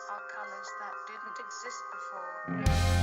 are colors that didn't exist before.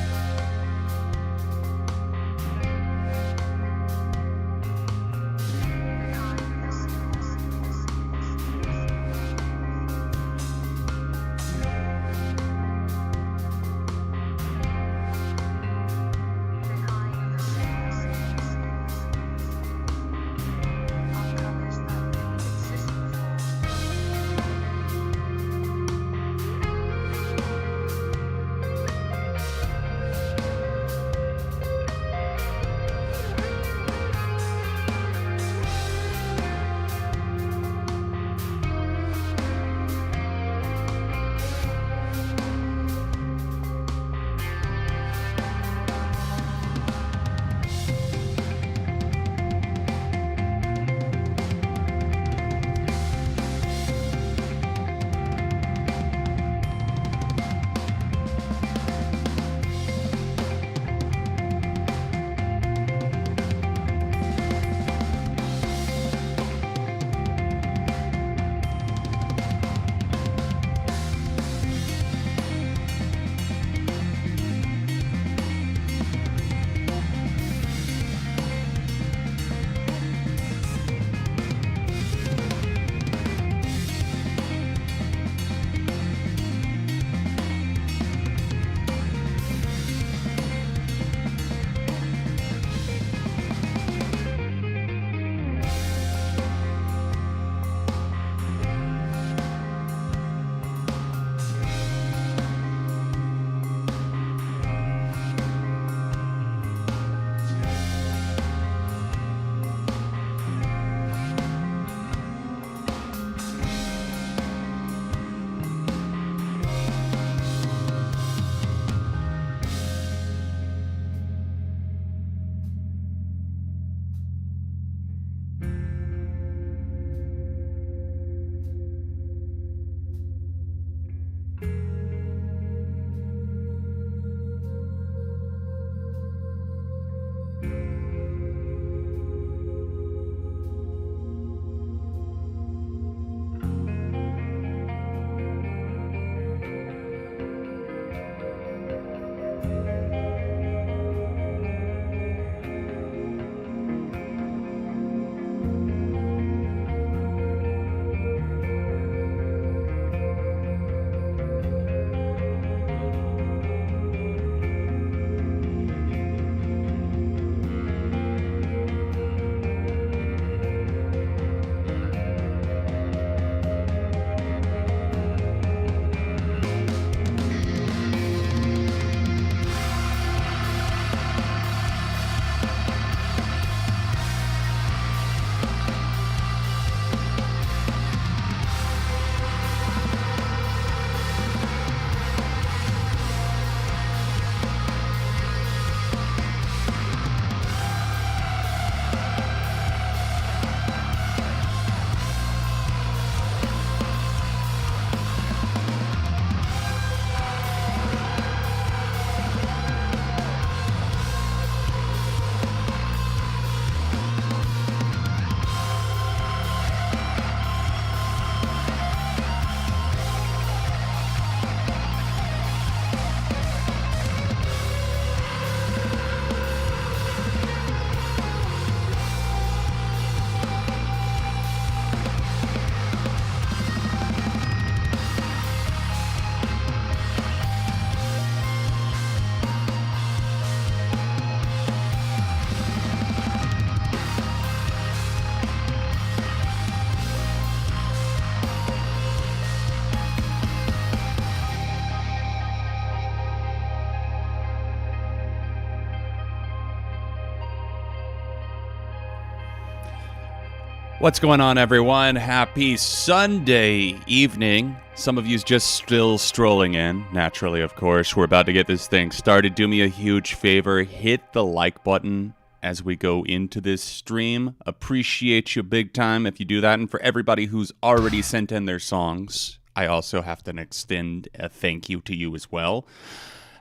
What's going on, everyone? Happy Sunday evening. Some of you's just still strolling in, naturally, of course. We're about to get this thing started. Do me a huge favor. Hit the like button as we go into this stream. Appreciate you big time if you do that. And for everybody who's already sent in their songs, I also have to extend a thank you to you as well.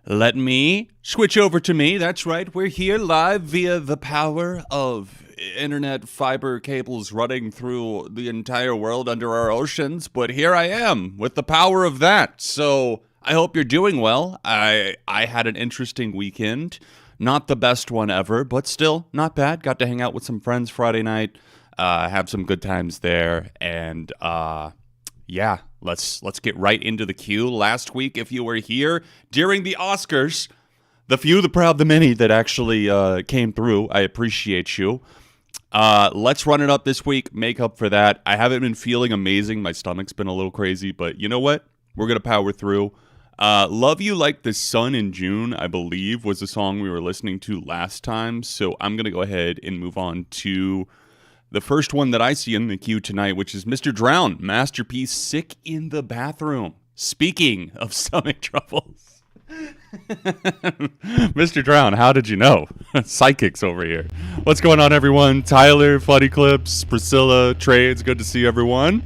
Let me switch over to me. That's right. We're here live via the power of internet fiber cables running through the entire world under our oceans, but here I am with the power of that. So I hope you're doing well. I had an interesting weekend. Not the best one ever, but still not bad. Got to hang out with some friends Friday night, have some good times there, and yeah, let's get right into the queue. Last week, if you were here during the Oscars, the few, the proud, the many that actually came through, I appreciate you. Let's run it up this week, make up for that. I haven't been feeling amazing. My stomach's been a little crazy, but you know what? We're going to power through. Love You Like the Sun in June, I believe, was the song we were listening to last time. So I'm going to go ahead and move on to the first one that I see in the queue tonight, which is Mr. Drown, Masterpiece, Sick in the Bathroom. Speaking of stomach troubles. Mr. Drown, how did you know? Psychics over here. What's going on, everyone? Tyler, Funny Clips, Priscilla, Trades, good to see everyone.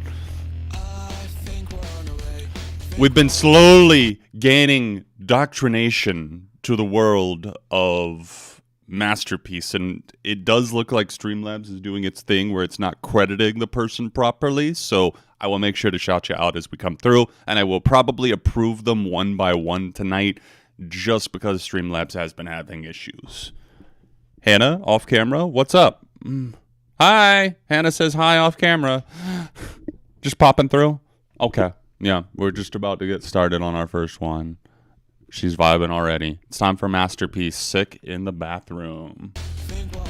We've been slowly gaining doctrination to the world of Masterpiece, and it does look like Streamlabs is doing its thing where it's not crediting the person properly, so I will make sure to shout you out as we come through, and I will probably approve them one by one tonight just because Streamlabs has been having issues. Hannah, off camera, what's up? Hi! Hannah says hi off camera. Just popping through? Okay. Yeah, we're just about to get started on our first one. She's vibing already. It's time for Masterpiece, Sick in the Bathroom.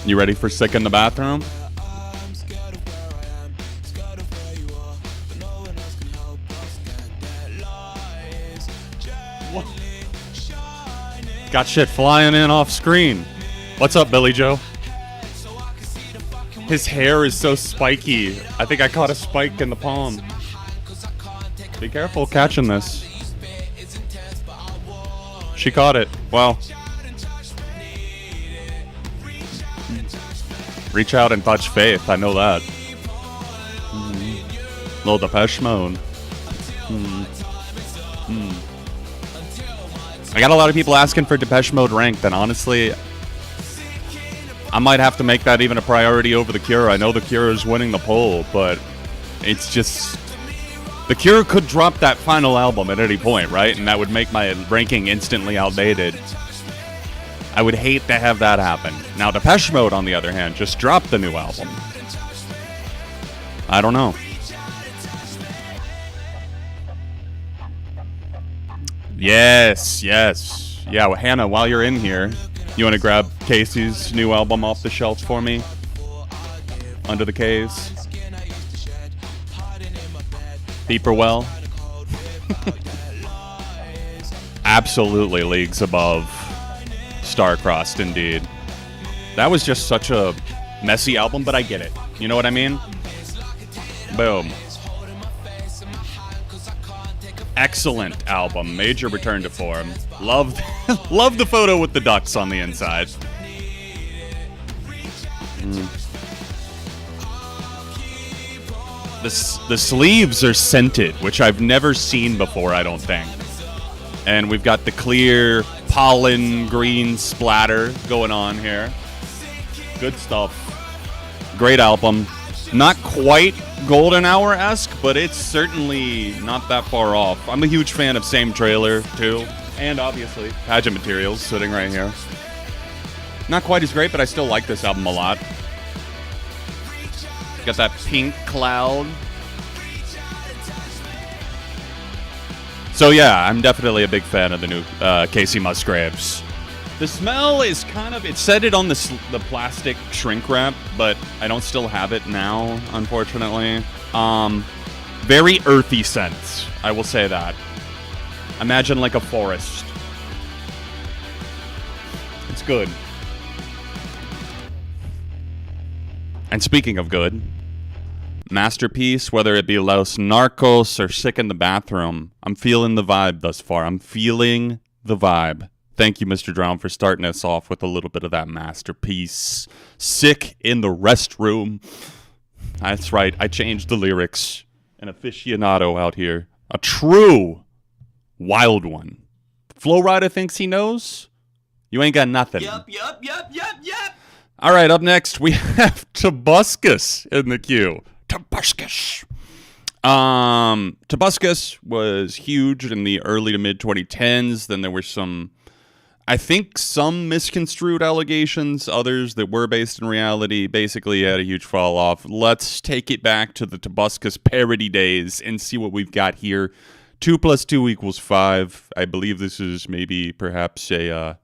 You ready for Sick in the Bathroom? What? Got shit flying in off screen. What's up, Billy Joe? His hair is so spiky. I think I caught a spike in the palm. Be careful catching this. She caught it. Wow. Reach out and touch faith. I know that. Little Depeche Mode. I got a lot of people asking for Depeche Mode ranked, and honestly, I might have to make that even a priority over The Cure. I know The Cure is winning the poll, but it's just... The Cure could drop that final album at any point, right? And that would make my ranking instantly outdated. I would hate to have that happen. Now, Depeche Mode, on the other hand, just dropped the new album. I don't know. Yes. Yeah, well, Hannah, while you're in here, you want to grab Casey's new album off the shelf for me? Under the K's. Deeper Well. Absolutely leagues above Star-Crossed, indeed. That was just such a messy album, but I get it. You know what I mean? Boom. Excellent album. Major return to form. Love the photo with the ducks on the inside. The sleeves are scented, which I've never seen before, I don't think. And we've got the clear pollen green splatter going on here. Good stuff. Great album. Not quite Golden Hour-esque, but it's certainly not that far off. I'm a huge fan of Same Trailer, too. And obviously, Pageant Materials sitting right here. Not quite as great, but I still like this album a lot. Got that pink cloud. So yeah, I'm definitely a big fan of the new Casey Musgraves. The smell is kind of, it said it on the plastic shrink wrap, but I don't still have it now, unfortunately. Very earthy scent, I will say that. Imagine like a forest. It's good. And speaking of good, Masterpiece, whether it be Los Narcos or Sick in the Bathroom, I'm feeling the vibe thus far. I'm feeling the vibe. Thank you, Mr. Drown, for starting us off with a little bit of that Masterpiece. Sick in the Restroom. That's right, I changed the lyrics. An aficionado out here. A true wild one. Flo Rida thinks he knows? You ain't got nothing. Yup. All right, up next, we have Tobuscus in the queue. Tobuscus. Tobuscus was huge in the early to mid 2010s. Then there were some misconstrued allegations, others that were based in reality. Basically, had a huge fall off. Let's take it back to the Tobuscus parody days and see what we've got here. 2 + 2 = 5. I believe this is perhaps a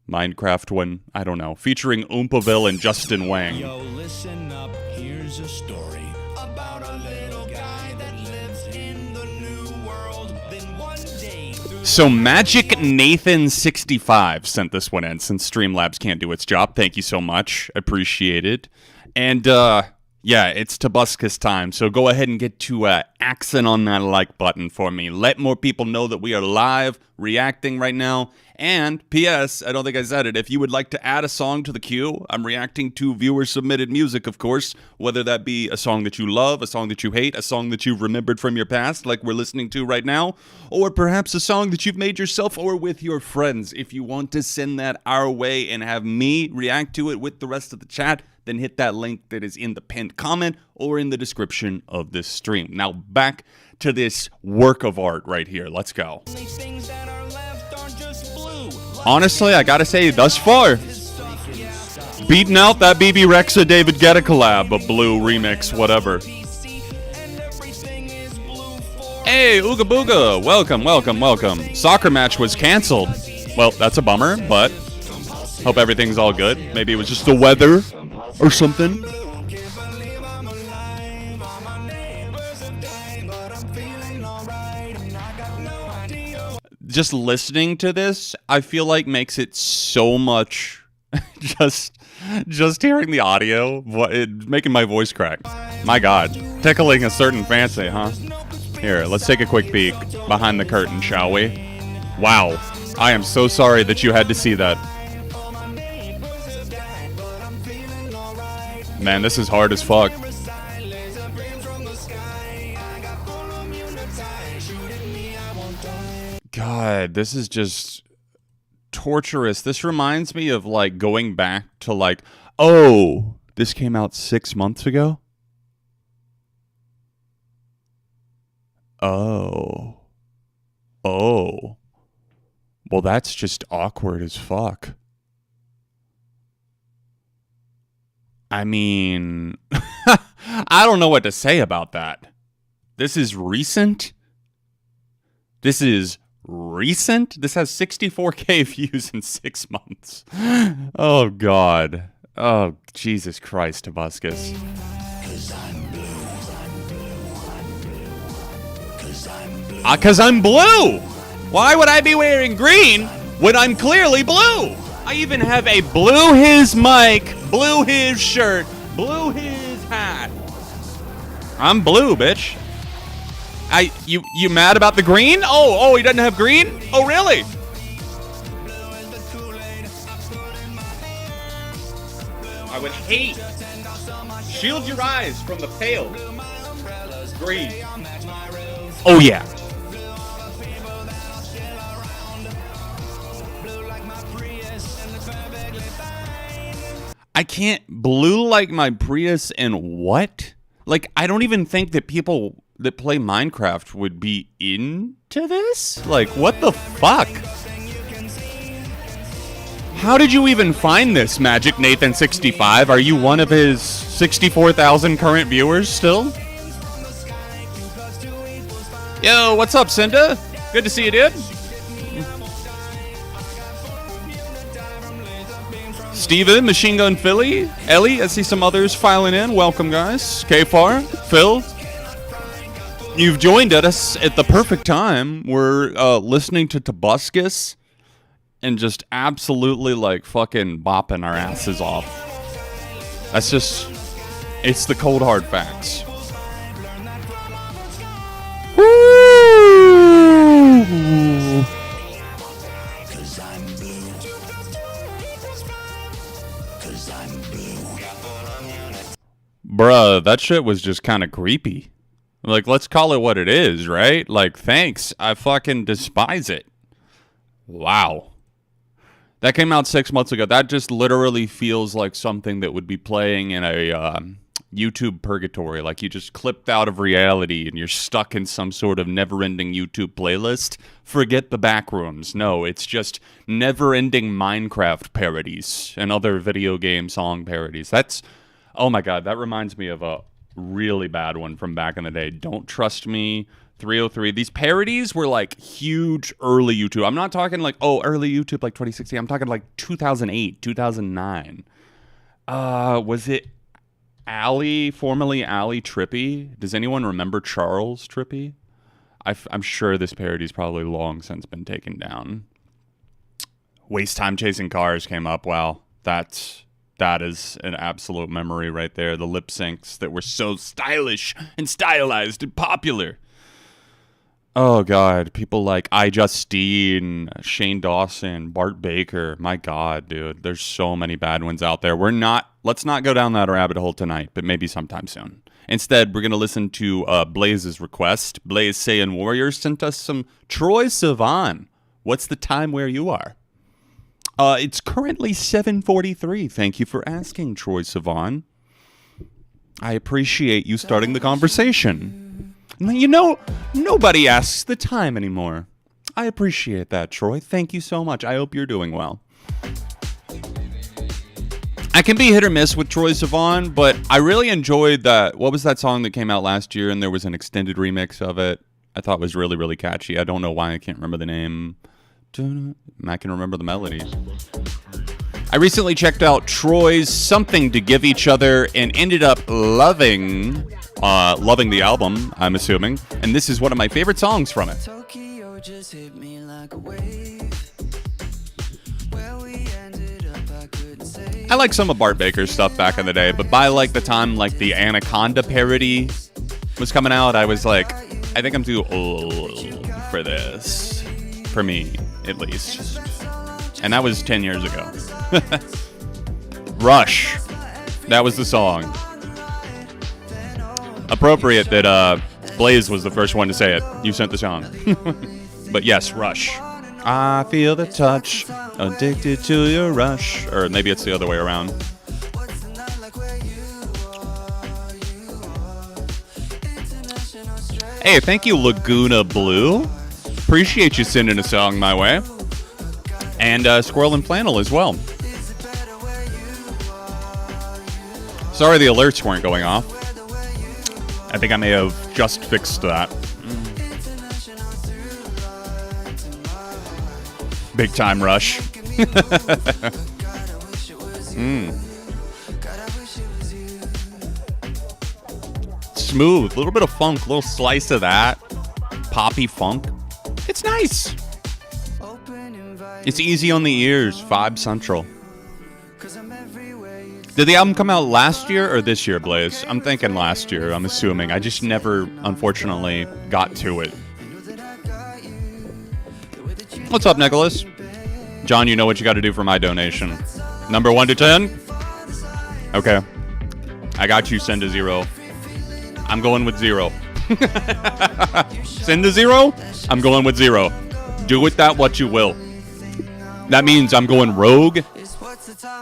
Minecraft one. I don't know. Featuring Oompaville and Justin Wang. Yo, listen up. Here's a story about a little guy that lives in the new world. Then one day... So Magic Nathan 65 sent this one in, since Streamlabs can't do its job. Thank you so much. Appreciate it. And, yeah, it's Tobuscus time, so go ahead and get to accent on that like button for me. Let more people know that we are live, reacting right now. And, P.S., I don't think I said it, if you would like to add a song to the queue, I'm reacting to viewer-submitted music, of course, whether that be a song that you love, a song that you hate, a song that you've remembered from your past, like we're listening to right now, or perhaps a song that you've made yourself or with your friends. If you want to send that our way and have me react to it with the rest of the chat, then hit that link that is in the pinned comment or in the description of this stream. Now back to this work of art right here. Let's go. Honestly, I gotta say, thus far, beating out that BB Rexa David Guetta collab, a blue remix, whatever. Hey, Ooga Booga, welcome, welcome, welcome. Soccer match was canceled. Well, that's a bummer, but hope everything's all good. Maybe it was just the weather or something. Just listening to this, I feel like makes it so much. just hearing the audio, making my voice crack. My God, tickling a certain fancy, huh? Here, let's take a quick peek behind the curtain, shall we? Wow, I am so sorry that you had to see that. Man, this is hard as fuck. God, this is just torturous. This reminds me of, like, going back to, like, oh, this came out 6 months ago? Oh. Oh. Well, that's just awkward as fuck. I mean, I don't know what to say about that. This is recent? This is recent? This has 64K views in 6 months. Oh, God. Oh, Jesus Christ, Tobuscus. Because I'm blue. Why would I be wearing green when I'm clearly blue? I even have a blue his mic, blue his shirt, blue his hat. I'm blue, bitch. You mad about the green? Oh, he doesn't have green? Oh, really? I would hate. Shield your eyes from the pale green. Oh, yeah. I can't blue like my Prius and what? Like, I don't even think that people that play Minecraft would be into this? Like, what the fuck? How did you even find this, Magic Nathan 65? Are you one of his 64,000 current viewers still? Yo, what's up, Cinda? Good to see you, dude. Steven, Machine Gun Philly, Ellie, I see some others filing in. Welcome, guys. K-Far, Phil. You've joined us at the perfect time. We're listening to Tobuscus and just absolutely, like, fucking bopping our asses off. That's just, it's the cold hard facts. Woo! Bruh, that shit was just kind of creepy. Like, let's call it what it is, right? Like, thanks. I fucking despise it. Wow. That came out 6 months ago. That just literally feels like something that would be playing in a YouTube purgatory. Like you just clipped out of reality and you're stuck in some sort of never-ending YouTube playlist. Forget the backrooms. No, it's just never-ending Minecraft parodies and other video game song parodies. Oh my god, that reminds me of a really bad one from back in the day. Don't Trust Me, 303. These parodies were like huge early YouTube. I'm not talking like, early YouTube like 2016. I'm talking like 2008, 2009. Was it formerly Ali Trippy? Does anyone remember Charles Trippy? I'm sure this parody's probably long since been taken down. Waste Time Chasing Cars came up. Wow, that is an absolute memory right there. The lip syncs that were so stylish and stylized and popular. Oh, God. People like iJustine, Shane Dawson, Bart Baker. My God, dude. There's so many bad ones out there. Let's not go down that rabbit hole tonight, but maybe sometime soon. Instead, we're going to listen to Blaze's request. Blaze Saiyan Warriors sent us some Troye Sivan. What's the time where you are? It's currently 7:43. Thank you for asking, Troye Sivan. I appreciate you starting the conversation. You know, nobody asks the time anymore. I appreciate that, Troy. Thank you so much. I hope you're doing well. I can be hit or miss with Troye Sivan, but I really enjoyed that. What was that song that came out last year and there was an extended remix of it? I thought it was really, really catchy. I don't know why I can't remember the name. I can remember the melody. I recently checked out Troy's Something to Give Each Other and ended up loving the album, I'm assuming. And this is one of my favorite songs from it. Tokyo just hit me like a wave. Where we ended up, I couldn't say. I like some of Bart Baker's stuff back in the day, but by like the time like the Anaconda parody was coming out, I was like, I think I'm too old for this. For me, at least. And that was 10 years ago. Rush. That was the song. Appropriate that Blaze was the first one to say it. You sent the song. But yes, Rush. I feel the touch, addicted to your rush. Or maybe it's the other way around. Hey, thank you, Laguna Blue. Appreciate you sending a song my way. And Squirrel and Flannel as well. Sorry the alerts weren't going off. I think I may have just fixed that. Big time Rush. Smooth. A little bit of funk. A little slice of that. Poppy funk. It's nice. It's easy on the ears. Vibe Central. Did the album come out last year or this year, Blaze? I'm thinking last year, I'm assuming. I just never, unfortunately, got to it. What's up, Nicholas? John, you know what you got to do for my donation. Number 1 to 10? Okay. I got you, send to 0. I'm going with 0. Send to 0? I'm going with 0. Do with that what you will. That means I'm going rogue,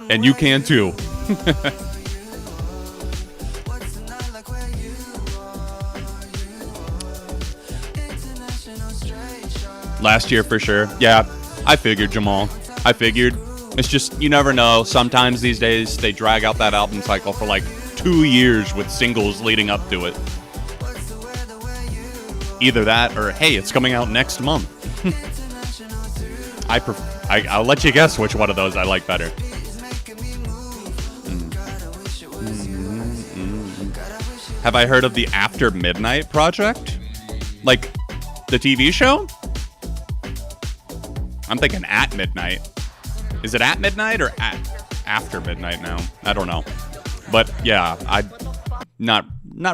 and you can too. Last year for sure. Yeah, I figured, Jamal. I figured. It's just, you never know. Sometimes these days, they drag out that album cycle for like 2 years with singles leading up to it. Either that or, hey, it's coming out next month. I'll let you guess which one of those I like better. Have I heard of the After Midnight Project? Like, the TV show? I'm thinking At Midnight. Is it At Midnight or After Midnight now? I don't know. But, yeah, I'm not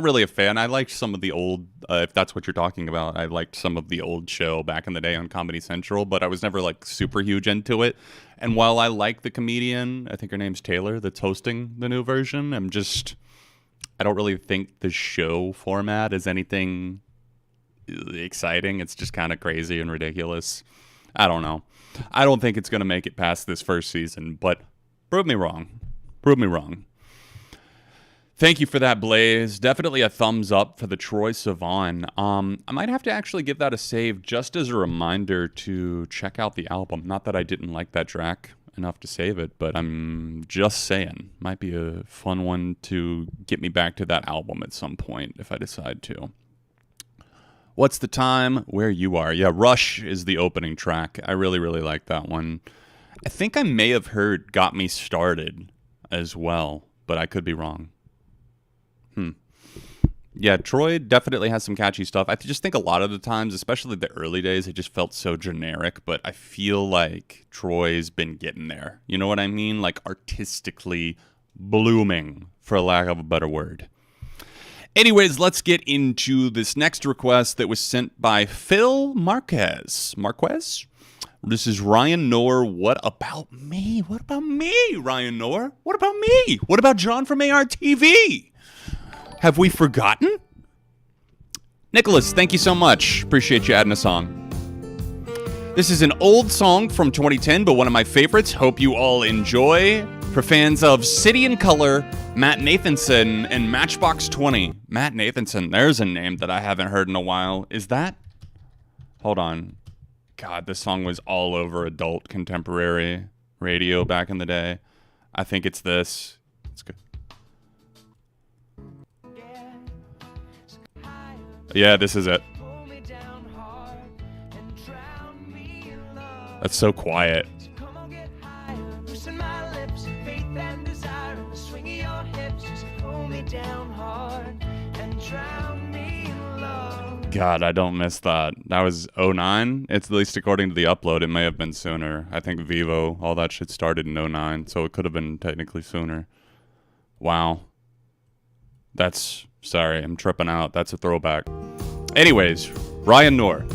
really a fan. I liked some of the old, if that's what you're talking about, I liked some of the old show back in the day on Comedy Central, but I was never, like, super huge into it. And while I like the comedian, I think her name's Taylor, that's hosting the new version, I don't really think the show format is anything exciting. It's just kind of crazy and ridiculous. I don't know. I don't think it's going to make it past this first season, but prove me wrong. Prove me wrong. Thank you for that, Blaze. Definitely a thumbs up for the Troye Sivan. I might have to actually give that a save just as a reminder to check out the album. Not that I didn't like that track enough to save it, but I'm just saying. Might be a fun one to get me back to that album at some point if I decide to. What's the Time? Where You Are. Yeah, Rush is the opening track. I really, really like that one. I think I may have heard Got Me Started as well, but I could be wrong. Yeah, Troye definitely has some catchy stuff. I just think a lot of the times, especially the early days, it just felt so generic, but I feel like Troy's been getting there. You know what I mean? Like artistically blooming, for lack of a better word. Anyways, let's get into this next request that was sent by Phil Marquez. Marquez? This is Ryan Knorr. What about me? What about me, Ryan Knorr? What about me? What about John from ARTV? Have we forgotten? Nicholas, thank you so much. Appreciate you adding a song. This is an old song from 2010, but one of my favorites. Hope you all enjoy. For fans of City and Color, Matt Nathanson, and Matchbox 20. Matt Nathanson, there's a name that I haven't heard in a while. Is that? Hold on. God, this song was all over adult contemporary radio back in the day. I think it's this. It's good. Yeah, this is it. That's so quiet. God, I don't miss that. That was 09. It's at least according to the upload. It may have been sooner. I think Vivo, all that shit started in 09, so it could have been technically sooner. Wow. That's... Sorry, I'm tripping out. That's a throwback. Anyways, Ryan Knorr.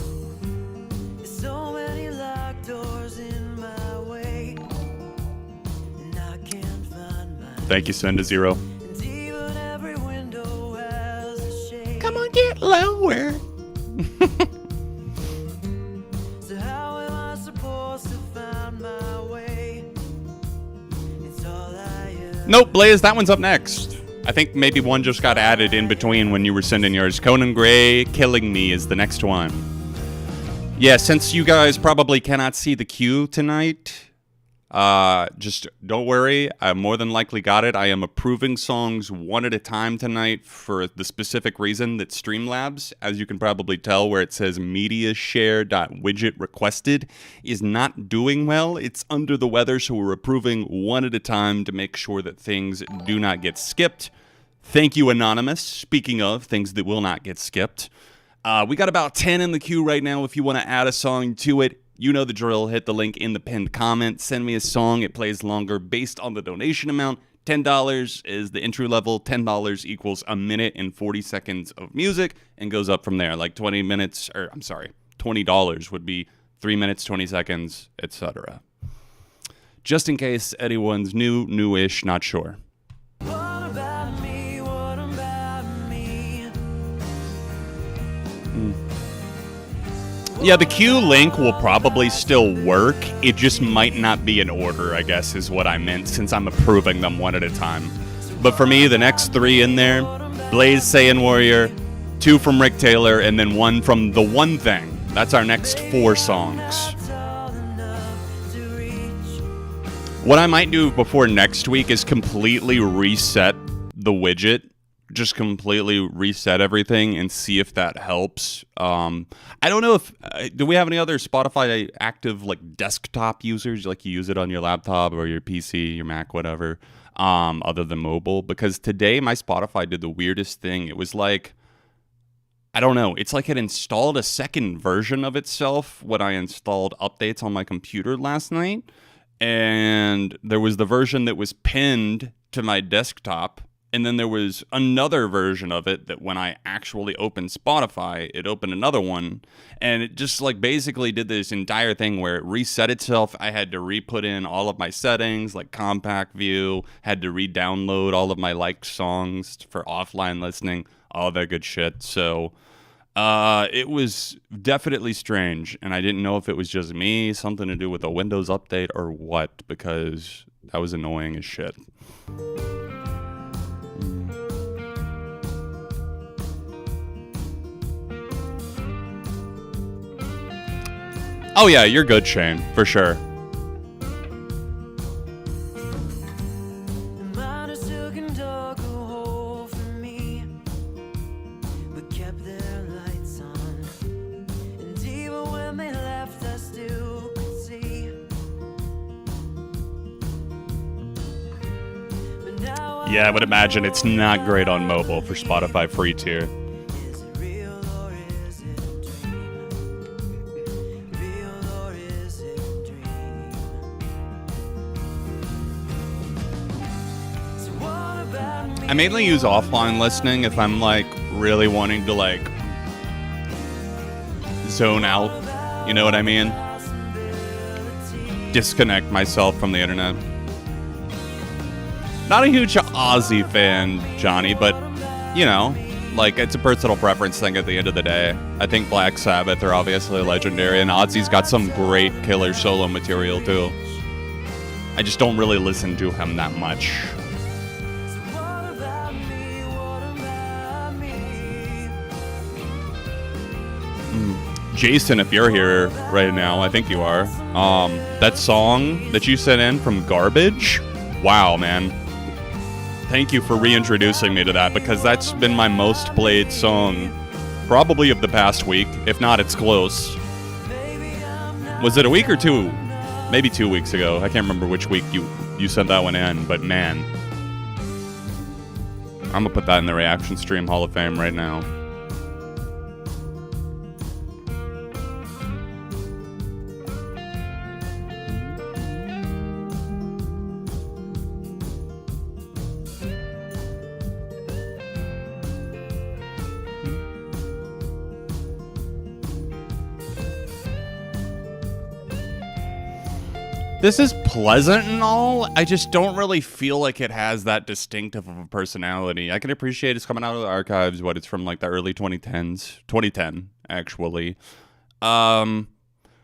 So many locked doors in my way, and I can't find mine. Thank you, Send to Zero. And even every window has a shade. Come on, get lower. So how am I supposed to find my way? It's all I ever. Nope, Blaze, that one's up next. I think maybe one just got added in between when you were sending yours. Conan Gray, Killing Me is the next one. Yeah, since you guys probably cannot see the queue tonight, just don't worry. I more than likely got it. I am approving songs one at a time tonight for the specific reason that Streamlabs, as you can probably tell where it says mediashare.widget requested, is not doing well. It's under the weather, so we're approving one at a time to make sure that things do not get skipped. Thank you, Anonymous. Speaking of things that will not get skipped, we got about 10 in the queue right now. If you want to add a song to it, you know the drill. Hit the link in the pinned comment. Send me a song. It plays longer based on the donation amount. $10 is the entry level. $10 equals a minute and 40 seconds of music and goes up from there. Like 20 minutes, or I'm sorry, $20 would be 3 minutes, 20 seconds, etc. Just in case anyone's newish, not sure. What about me? What about me? Yeah, the queue link will probably still work. It just might not be in order, I guess, is what I meant, since I'm approving them one at a time. But for me, the next 3 in there, Blaze Saiyan Warrior, 2 from Rick Taylor, and then 1 from The One Thing. That's our next 4 songs. What I might do before next week is completely reset the widget. Just completely reset everything and see if that helps. I don't know if... do we have any other Spotify active like desktop users? Like you use it on your laptop or your PC, your Mac, whatever, other than mobile? Because today my Spotify did the weirdest thing. It was like... I don't know. It's like it installed a second version of itself when I installed updates on my computer last night. And there was the version that was pinned to my desktop. And then there was another version of it that when I actually opened Spotify, it opened another one. And it just like basically did this entire thing where it reset itself. I had to re-put in all of my settings, like compact view, had to re-download all of my liked songs for offline listening, all that good shit. So It was definitely strange, and I didn't know if it was just me, something to do with a Windows update or what, because that was annoying as shit. Oh yeah, you're good, Shane, for sure. Yeah, I would imagine it's not great on mobile for Spotify free tier. I mainly use offline listening if I'm like really wanting to like zone out, you know what I mean? Disconnect myself from the internet. Not a huge Ozzy fan, Johnny, but you know, like it's a personal preference thing at the end of the day. I think Black Sabbath are obviously legendary, and Ozzy's got some great killer solo material too. I just don't really listen to him that much. Jason, if you're here right now, I think you are. That song that you sent in from Garbage, wow, man. Thank you for reintroducing me to that, because that's been my most played song probably of the past week. If not, it's close. Was it a week or two? Maybe 2 weeks ago. I can't remember which week you sent that one in, but man. I'm gonna put that in the Reaction Stream Hall of Fame right now. This is pleasant and all, I just don't really feel like it has that distinctive of a personality. I can appreciate it's coming out of the archives, but it's from like the early 2010s. 2010, actually.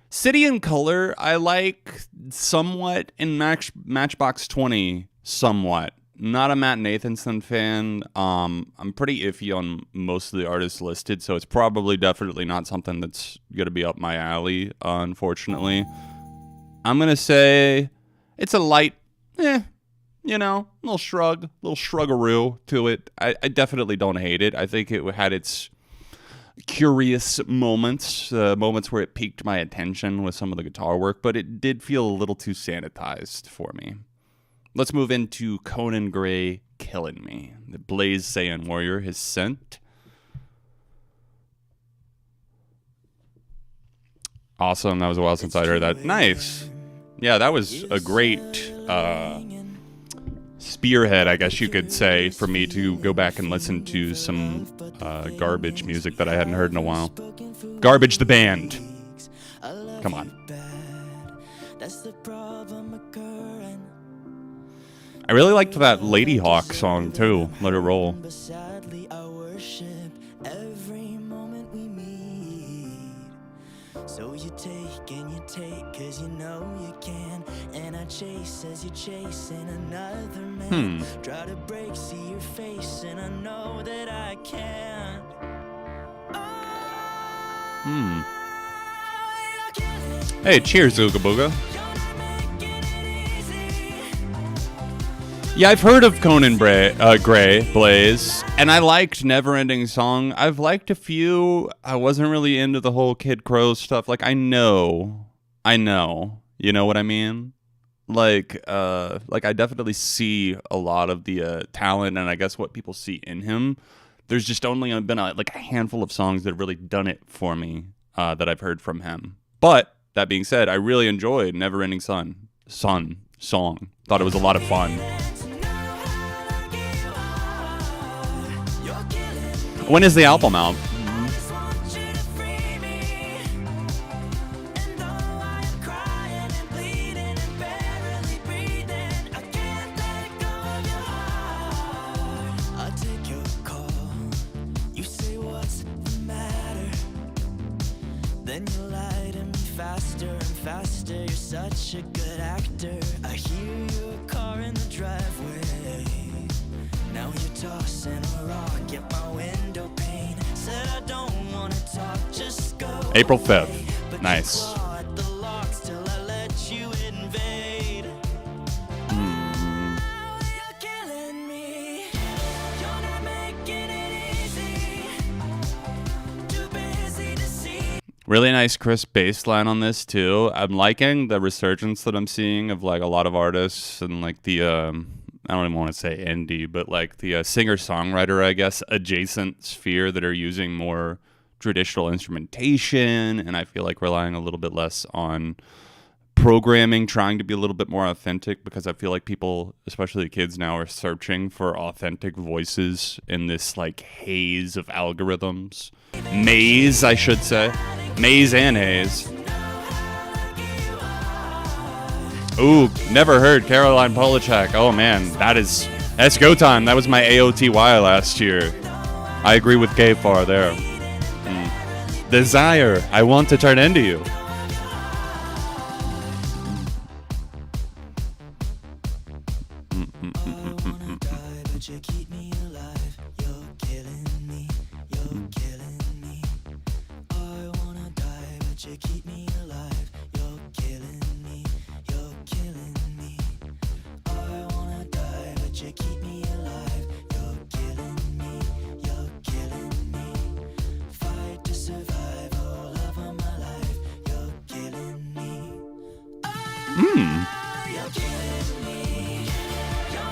City and Color, I like somewhat in Matchbox 20, somewhat. Not a Matt Nathanson fan. I'm pretty iffy on most of the artists listed, so it's probably definitely not something that's going to be up my alley, unfortunately. I'm going to say it's a light, you know, little shrug-a-roo to it. I definitely don't hate it. I think it had its curious moments, moments where it piqued my attention with some of the guitar work, but it did feel a little too sanitized for me. Let's move into Conan Gray, Killing Me. The Blaze Saiyan Warrior has sent. Awesome. That was a while since I heard that. Nice. Yeah, that was a great spearhead, I guess you could say, for me to go back and listen to some Garbage music that I hadn't heard in a while. Garbage the band. Come on. I really liked that Lady Hawk song, too. Let It Roll. So you take and you take, cause you know you can. And I chase as you're chasing another man. Try to break, see your face, and I know that I can't. Hey, cheers, Ooga Booga. Yeah, I've heard of Conan Gray, Blaze, and I liked Neverending Song. I've liked a few. I wasn't really into the whole Kid Crow stuff. Like, I know. You know what I mean? Like I definitely see a lot of the talent, and I guess what people see in him. There's just only been a handful of songs that have really done it for me that I've heard from him. But that being said, I really enjoyed Neverending Song. Thought it was a lot of fun. When is the album out? I take your call. You say what's the matter? faster and faster. You're such a good actor. I hear your car in the driveway. Now you're tossing a rock at my window pane. Said I don't wanna talk, just go April away. 5th. But Nice. you clawed the locks till I let you invade. You're killing me. You're not making it easy. Too busy to see. Really nice crisp bass line on this too. I'm liking the resurgence that I'm seeing of like a lot of artists and like the I don't even want to say indie, but like the singer-songwriter, I guess, adjacent sphere that are using more traditional instrumentation, and I feel like relying a little bit less on programming, trying to be a little bit more authentic, because I feel like people, especially kids now, are searching for authentic voices in this like haze of algorithms. Maze, I should say. Maze and haze. Ooh, never heard Caroline Polachek. Oh man, that's go time. That was my AOTY last year. I agree with K-Far there. Desire, I want to turn into you. But you keep me alive. You're killing me. You're killing me. I wanna die, but you keep me alive. You're killing me. You're killing me. I wanna die, but you keep me alive. You're killing me. You're killing me. Fight to survive all of my life. You're killing me. You're killing me.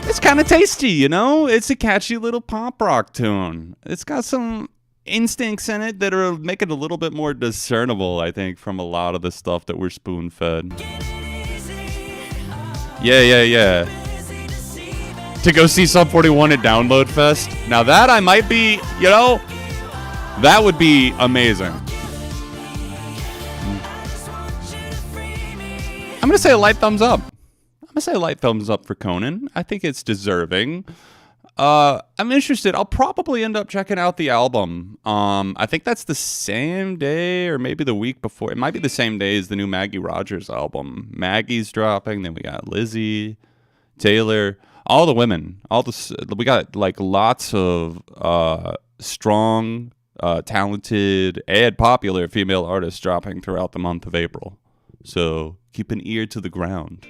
It's kind of tasty, you know? It's a catchy little pop rock tune. It's got some instincts in it that are make it a little bit more discernible, I think, from a lot of the stuff that we're spoon-fed. Yeah. To go see Sub 41 at Download Fest. Now that I might be, you know, that would be amazing. I'm going to say a light thumbs up. I'm going to say a light thumbs up for Conan. I think it's deserving. I'm interested. I'll probably end up checking out the album. I think that's the same day or maybe the week before. It might be the same day as the new Maggie Rogers album. Maggie's dropping. Then we got Lizzie, Taylor, all the women. We got like lots of strong, talented, and popular female artists dropping throughout the month of April. So keep an ear to the ground.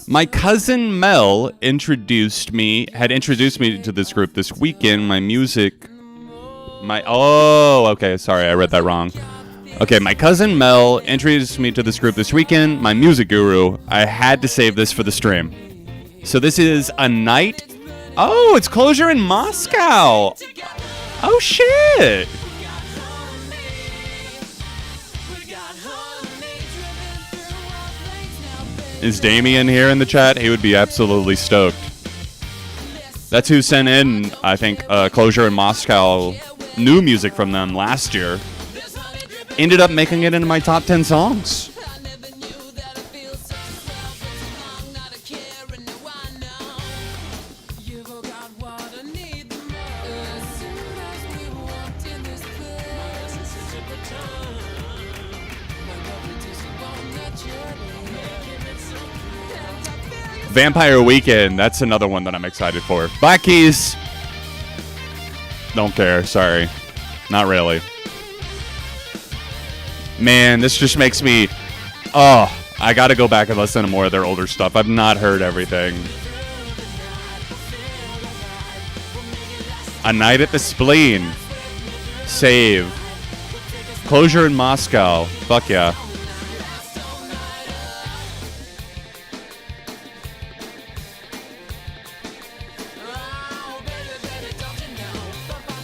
My cousin Mel had introduced me to this group this weekend. Okay, sorry, I read that wrong. Okay, my cousin Mel introduced me to this group this weekend, my music guru. I had to save this for the stream. So this is A Night. Oh, it's Closure in Moscow. Oh, shit. Is Damien here in the chat? He would be absolutely stoked. That's who sent in, I think, Closure in Moscow, new music from them last year. Ended up making it into my top 10 songs. Vampire Weekend, that's another one that I'm excited for. Black Keys, don't care, sorry. Not really. Man, this just makes me... Oh, I gotta go back and listen to more of their older stuff. I've not heard everything. A Night at the Spleen. Save. Closure in Moscow. Fuck yeah.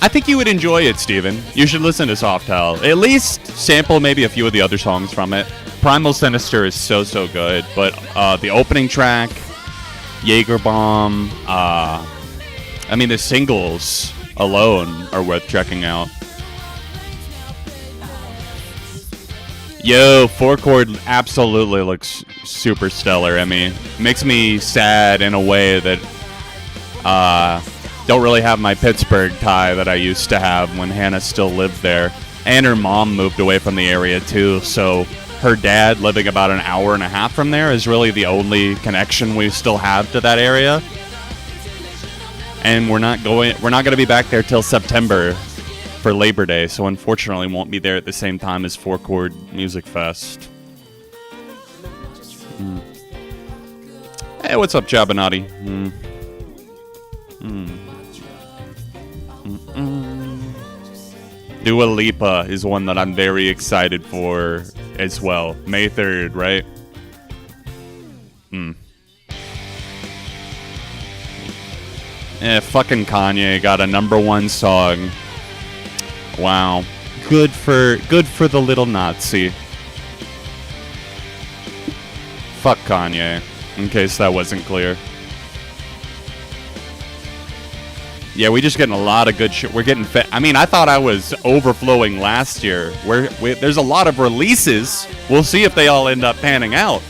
I think you would enjoy it, Steven. You should listen to Soft Hell. At least sample maybe a few of the other songs from it. Primal Sinister is so good, but the opening track, Jaeger Bomb, I mean the singles alone are worth checking out. Yo, 4-chord absolutely looks super stellar. I mean, makes me sad in a way that don't really have my Pittsburgh tie that I used to have when Hannah still lived there. And her mom moved away from the area too, so her dad living about an hour and a half from there is really the only connection we still have to that area. And we're not going to be back there till September for Labor Day, so unfortunately won't be there at the same time as Four Chord Music Fest. Hey, what's up, Jabinati? Dua Lipa is one that I'm very excited for as well. May 3rd, right? Fucking Kanye got a #1 song. Wow. Good for the little Nazi. Fuck Kanye, in case that wasn't clear. Yeah, we just getting a lot of good shit. We're getting fit. I mean, I thought I was overflowing last year. There's a lot of releases. We'll see if they all end up panning out.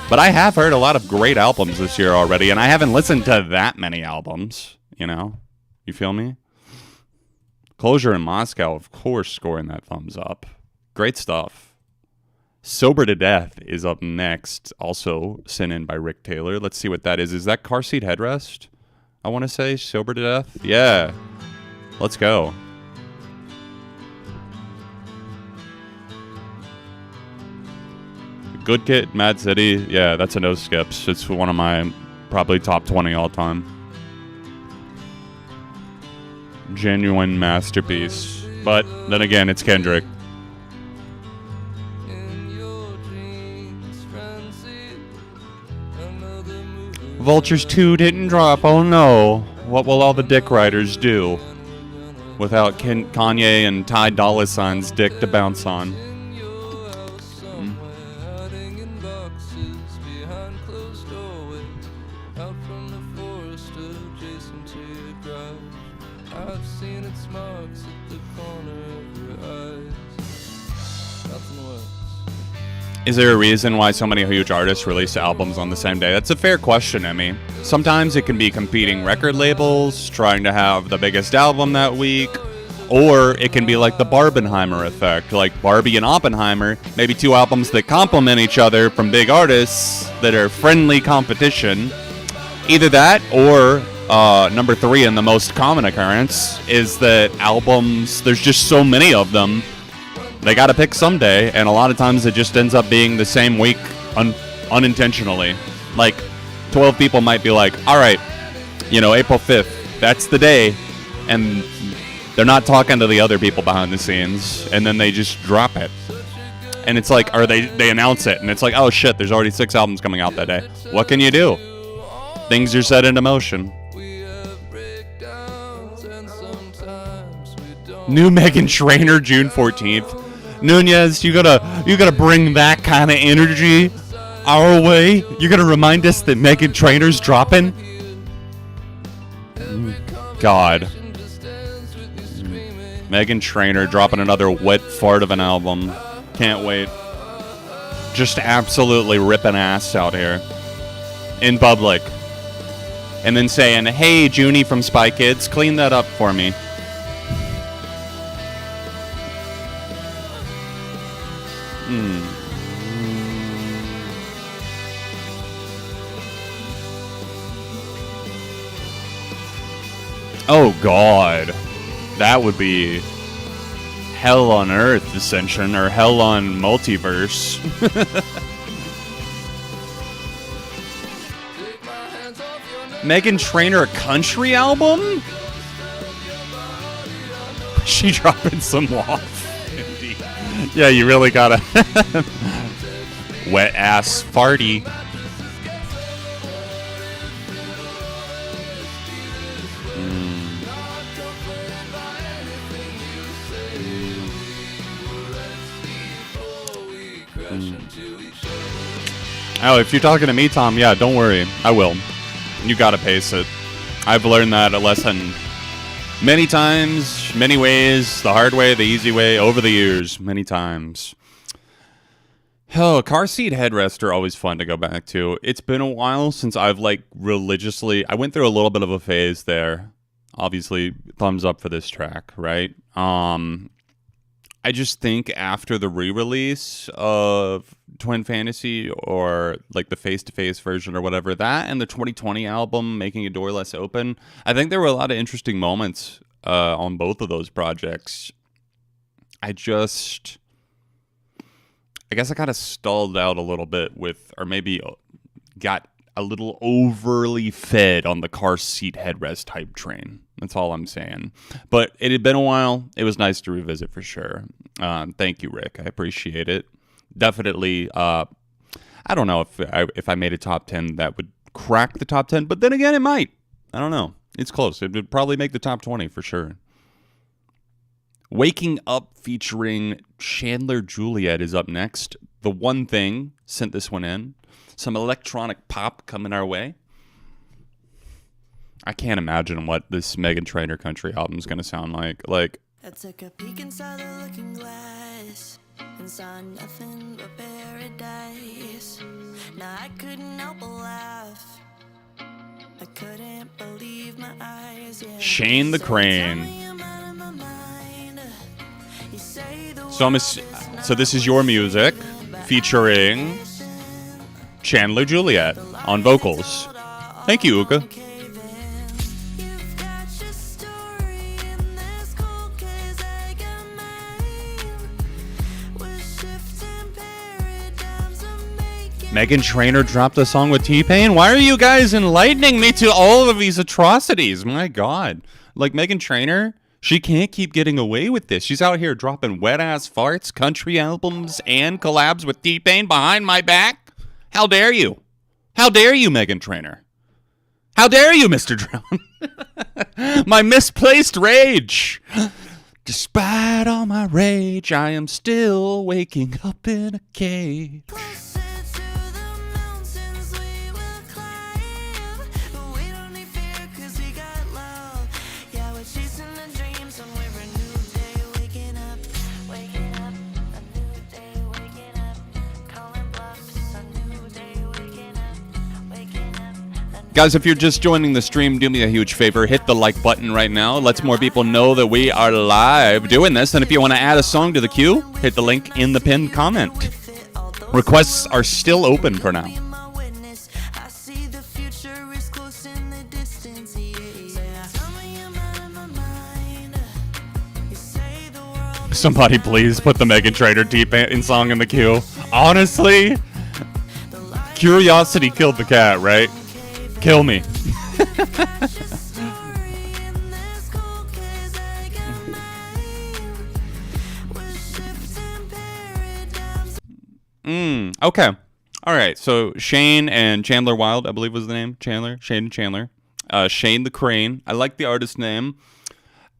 But I have heard a lot of great albums this year already, and I haven't listened to that many albums, you know? You feel me? Closure in Moscow, of course, scoring that thumbs up. Great stuff. Sober to Death is up next, also sent in by Rick Taylor. Let's see what that is. Is that Car Seat Headrest? I want to say Sober to Death. Yeah. Let's go. Good Kid, Mad City. Yeah, that's a no skips. It's one of my probably top 20 all time. Genuine masterpiece. But then again, it's Kendrick. Vultures 2 didn't drop. Oh no. What will all the dick riders do without Kanye and Ty Dolla $ign's dick to bounce on? Is there a reason why so many huge artists release albums on the same day? That's a fair question, Emmy. Sometimes it can be competing record labels trying to have the biggest album that week, or it can be like the Barbenheimer effect, like Barbie and Oppenheimer, maybe two albums that complement each other from big artists that are friendly competition. Either that, or number 3, and the most common occurrence, is that albums, there's just so many of them, they gotta pick someday, and a lot of times it just ends up being the same week unintentionally. Like, 12 people might be like, alright, April 5th, that's the day, and they're not talking to the other people behind the scenes, and then they just drop it. And it's like, or they announce it, and it's like, oh shit, there's already 6 albums coming out that day. What can you do? Things are set into motion. New Meghan Trainor, June 14th. Nunez, you gotta bring that kind of energy our way. You're gonna remind us that Meghan Trainor's dropping. God, Meghan Trainor dropping another wet fart of an album. Can't wait. Just absolutely ripping ass out here in public, and then saying, "Hey, Junie from Spy Kids, clean that up for me." Oh God, that would be hell on earth, Ascension, or hell on multiverse. Meghan Trainor, a country album? She dropping some off. Indeed. Yeah, you really gotta wet ass farty. Oh, if you're talking to me, Tom, yeah, don't worry. I will. You gotta pace it. I've learned that a lesson many times, many ways, the hard way, the easy way, over the years, many times. Oh, car seat headrests are always fun to go back to. It's been a while since I've, religiously... I went through a little bit of a phase there. Obviously, thumbs up for this track, right? I just think after the re-release of Twin Fantasy, or like the face-to-face version or whatever, that and the 2020 album, Making a Door Less Open, I think there were a lot of interesting moments on both of those projects. I guess I kind of stalled out a little bit with, or maybe got a little overly fed on the car seat headrest hype train. That's all I'm saying. But it had been a while. It was nice to revisit for sure. Thank you, Rick. I appreciate it. Definitely. I don't know if I made a top 10 that would crack the top 10, but then again, it might. I don't know. It's close. It would probably make the top 20 for sure. Waking Up featuring Chandler Juliet is up next. The One Thing sent this one in. Some electronic pop coming our way. I can't imagine what this Meghan Trainor country album is going to sound like. I took a peek inside the looking glass and saw nothing but paradise. Now I couldn't help but laugh. I couldn't believe my eyes. Yeah. Shane the Crane. So this is your music featuring Chandler Juliet on vocals. Thank you, Uka. Meghan Trainor dropped a song with T-Pain? Why are you guys enlightening me to all of these atrocities? My God. Like, Meghan Trainor, she can't keep getting away with this. She's out here dropping wet-ass farts, country albums, and collabs with T-Pain behind my back? How dare you? How dare you, Meghan Trainor? How dare you, Mr. Drown? My misplaced rage. Despite all my rage, I am still waking up in a cave. Guys, if you're just joining the stream, do me a huge favor. Hit the like button right now. Lets more people know that we are live doing this. And if you want to add a song to the queue, hit the link in the pinned comment. Requests are still open for now. Somebody please put the Meghan Trainor T-Pain song in the queue. Honestly, curiosity killed the cat, right? Kill me. Okay. All right. So Shane and Chandler Wild, I believe was the name. Shane and Chandler. Shane the Crane. I like the artist name.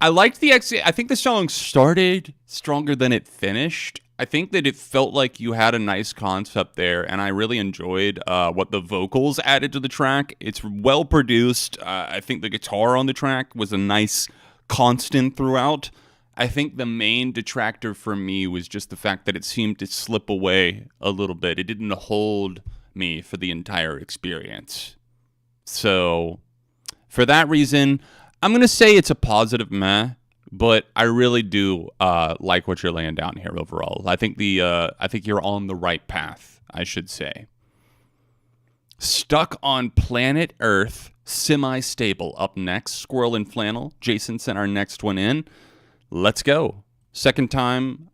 I liked I think the song started stronger than it finished. I think that it felt like you had a nice concept there, and I really enjoyed what the vocals added to the track. It's well produced. I think the guitar on the track was a nice constant throughout. I think the main detractor for me was just the fact that it seemed to slip away a little bit. It didn't hold me for the entire experience. So, for that reason, I'm going to say it's a positive meh. But I really do like what you're laying down here overall. I think you're on the right path, I should say. Stuck on Planet Earth, Semi-Stable up next. Squirrel and Flannel. Jason sent our next one in. Let's go. Second time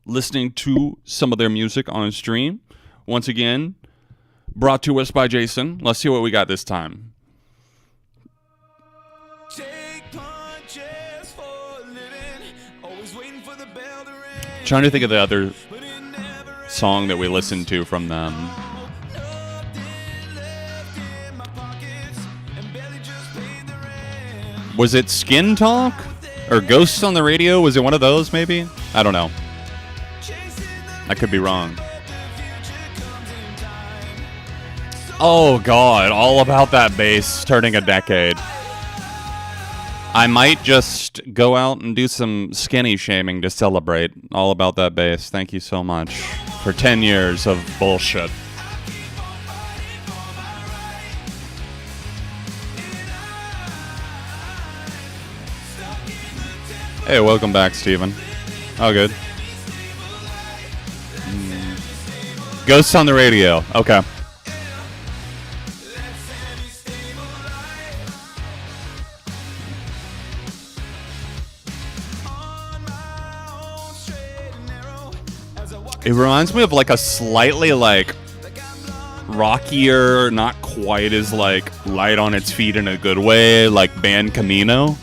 listening to some of their music on stream. Once again, brought to us by Jason. Let's see what we got this time. Trying to think of the other song that we listened to from them. Was it Skin Talk? Or Ghosts on the Radio? Was it one of those, maybe? I don't know. I could be wrong. Oh, God. All about that bass turning a decade. I might just go out and do some skinny shaming to celebrate. All about that bass. Thank you so much for 10 years of bullshit. Hey, welcome back, Steven. Oh, good. Ghosts on the Radio. Okay. It reminds me of like a slightly like rockier, not quite as like light on its feet in a good way, like band Camino.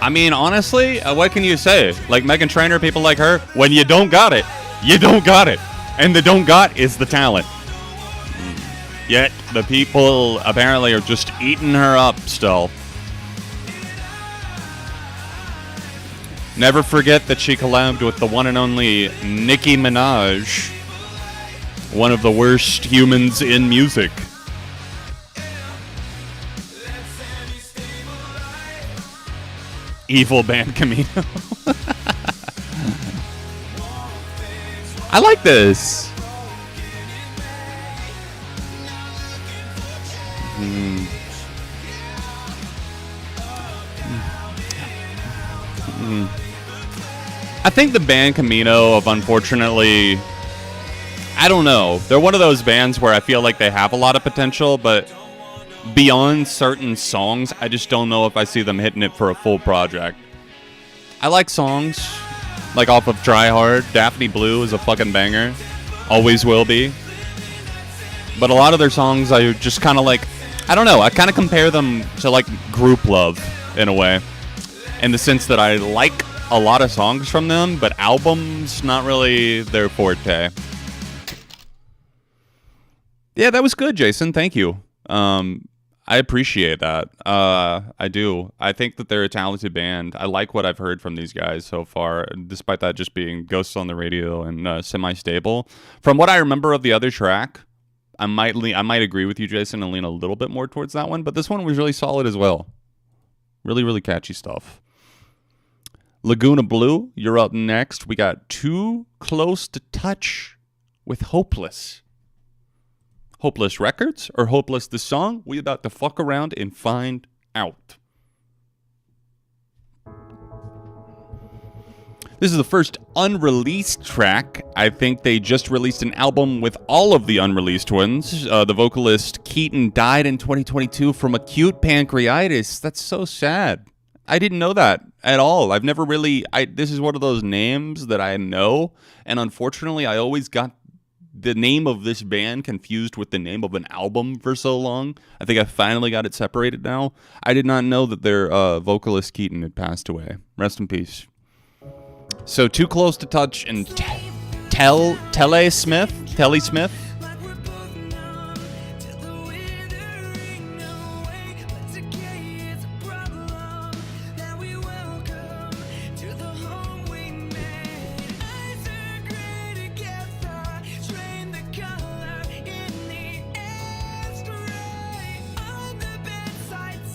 I mean, honestly, what can you say? Like Meghan Trainor, people like her, when you don't got it, you don't got it. And the don't got is the talent. Yet, the people apparently are just eating her up still. Never forget that she collabed with the one and only Nicki Minaj, one of the worst humans in music. Evil band Camino. I like this. I think the band Camino of unfortunately, I don't know. They're one of those bands where I feel like they have a lot of potential, but beyond certain songs, I just don't know if I see them hitting it for a full project. I like songs like off of Try Hard. Daphne Blue is a fucking banger. Always will be. But a lot of their songs I just kind of like, I don't know, I kind of compare them to like Group Love in a way. In the sense that I like a lot of songs from them, but albums, not really their forte. Yeah, that was good, Jason. Thank you. I appreciate that. I do. I think that they're a talented band. I like what I've heard from these guys so far, despite that just being Ghosts on the Radio and Semi-Stable. From what I remember of the other track, I might agree with you, Jason, and lean a little bit more towards that one, but this one was really solid as well. Really, really catchy stuff. Laguna Blue, you're up next. We got Too Close to Touch with Hopeless. Hopeless Records or Hopeless the song? We about to fuck around and find out. This is the first unreleased track. I think they just released an album with all of the unreleased ones. The vocalist Keaton died in 2022 from acute pancreatitis. That's so sad. I didn't know that at all. I've never really... this is one of those names that I know, and unfortunately, I always got the name of this band confused with the name of an album for so long. I think I finally got it separated now. I did not know that their vocalist Keaton had passed away. Rest in peace. So Too Close to Touch and Telly Smith.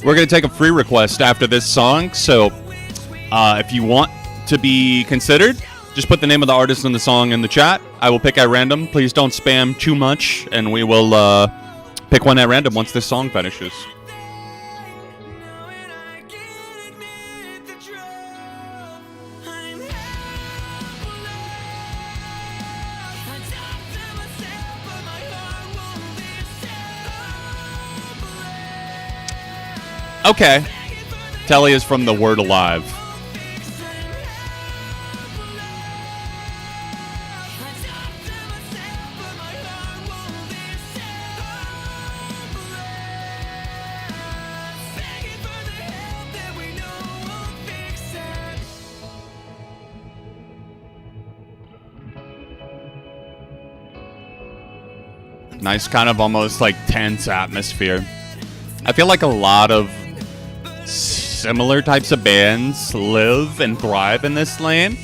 We're going to take a free request after this song, so if you want to be considered, just put the name of the artist and the song in the chat. I will pick at random. Please don't spam too much, and we will pick one at random once this song finishes. Okay. Telly is from The Word Alive. Nice kind of almost like tense atmosphere. I feel like a lot of similar types of bands live and thrive in this lane.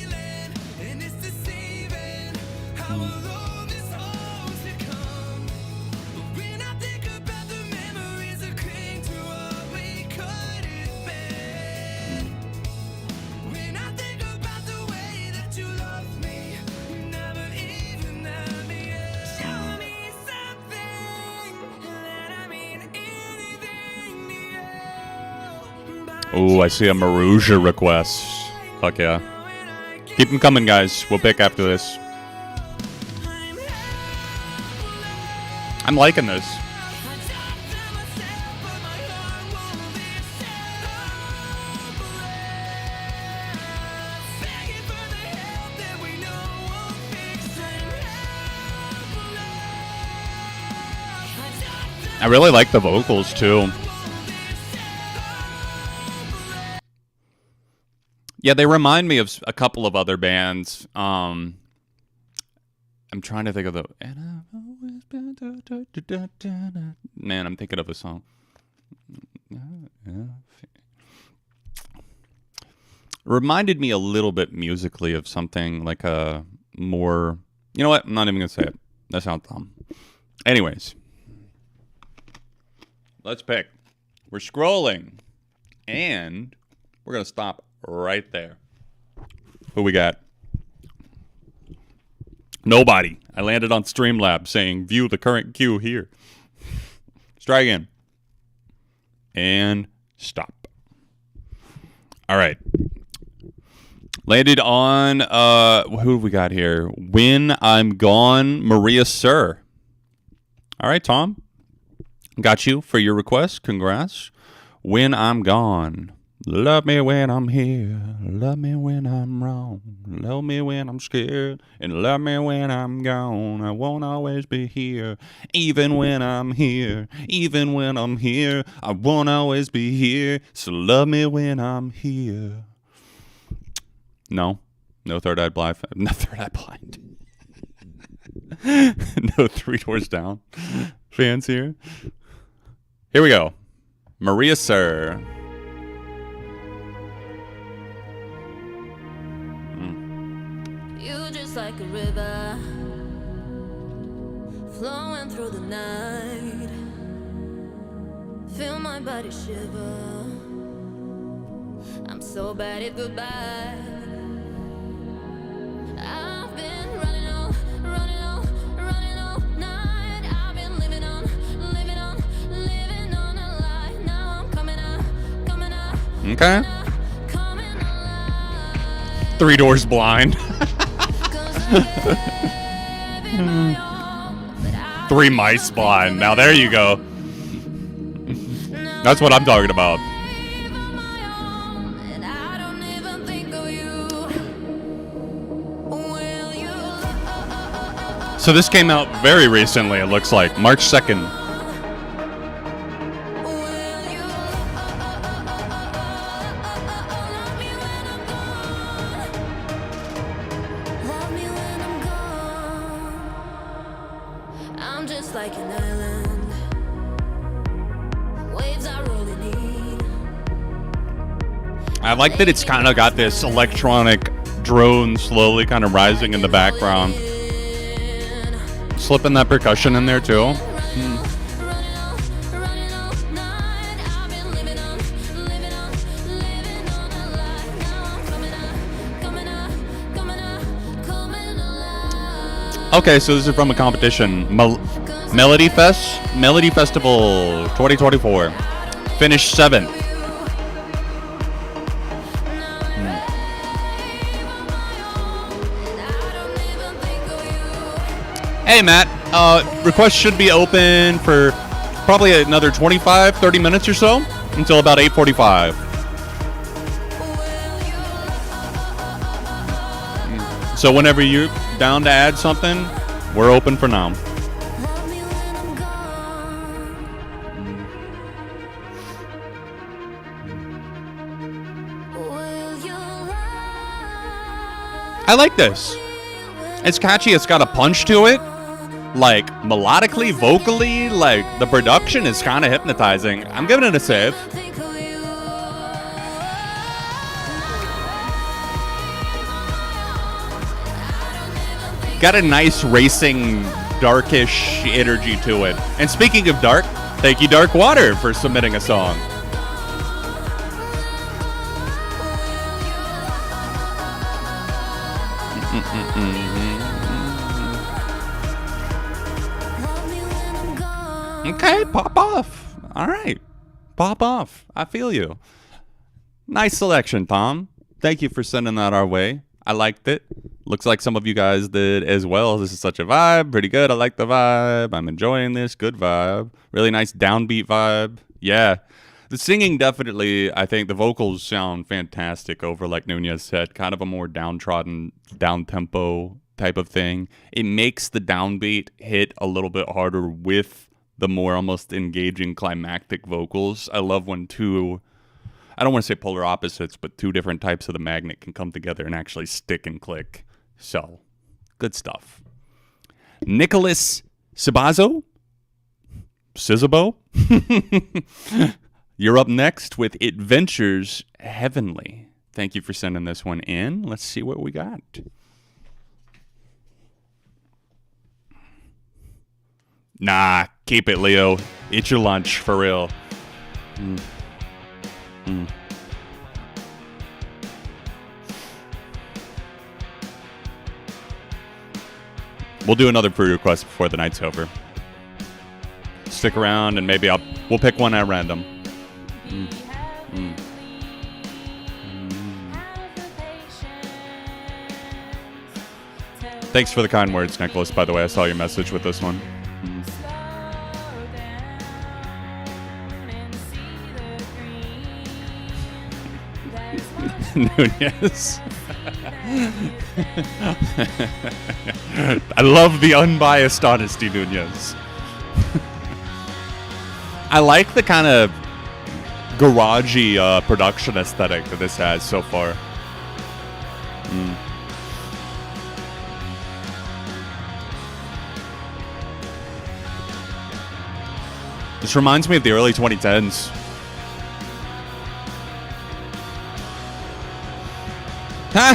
Ooh, I see a Maruja request. Fuck yeah. Keep them coming, guys. We'll pick after this. I'm liking this. I really like the vocals too. Yeah, they remind me of a couple of other bands. I'm trying to think of the... Man, I'm thinking of a song. Reminded me a little bit musically of something like a more... You know what? I'm not even going to say it. That sounds dumb. Anyways. Let's pick. We're scrolling. And we're going to stop right there. Who we got? Nobody. I landed on Streamlabs saying, view the current queue here. Let's try again. And stop. All right. Landed on, who have we got here? When I'm Gone, Maria Sir. All right, Tom. Got you for your request. Congrats. When I'm Gone. Love me when I'm here. Love me when I'm wrong. Love me when I'm scared. And love me when I'm gone. I won't always be here. Even when I'm here. Even when I'm here. I won't always be here. So love me when I'm here. No. No Third Eye Blind. No Third Eye Blind. No Three Doors Down fans here. Here we go. Maria Sir. You just like a river flowing through the night. Feel my body shiver. I'm so bad at goodbye. I've been running all night. I've been living on a lie. Now I'm coming out. Okay. Three Doors Blind. 3 Mice Blind. Now there you go. That's what I'm talking about. So this came out very recently, it looks like. March 2nd. I'm just like an island. Waves are rolling in. I like that it's kind of got this electronic drone slowly kind of rising in the background. Slipping that percussion in there too. Okay, so this is from a competition. Melody Festival 2024. Finished 7th. Hey, Matt. Requests should be open for probably another 25, 30 minutes or so until about 8:45. So whenever you're down to add something, we're open for now. I like this. It's catchy. It's got a punch to it. Like, melodically, vocally, like, the production is kind of hypnotizing. I'm giving it a save. Got a nice racing, darkish energy to it. And speaking of dark, thank you, Dark Water, for submitting a song. Okay, pop off. All right. Pop off. I feel you. Nice selection, Tom. Thank you for sending that our way. I liked it. Looks like some of you guys did as well. This is such a vibe. Pretty good. I like the vibe. I'm enjoying this. Good vibe. Really nice downbeat vibe. Yeah. The singing definitely, I think the vocals sound fantastic over, like Nunez said, kind of a more downtrodden, down-tempo type of thing. It makes the downbeat hit a little bit harder with the more almost engaging climactic vocals. I love when two, I don't want to say polar opposites, but two different types of the magnet can come together and actually stick and click. So, good stuff. Nicholas Sabazo? Sizabo? You're up next with Adventures Heavenly. Thank you for sending this one in. Let's see what we got. Nah, keep it, Leo. Eat your lunch, for real. We'll do another pre request before the night's over. Stick around and maybe we'll pick one at random. Thanks for the kind words, Nicholas, by the way. I saw your message with this one. Nunez. I love the unbiased honesty, Nunez. I like the kind of garagey production aesthetic that this has so far. This reminds me of the early 2010s. Huh?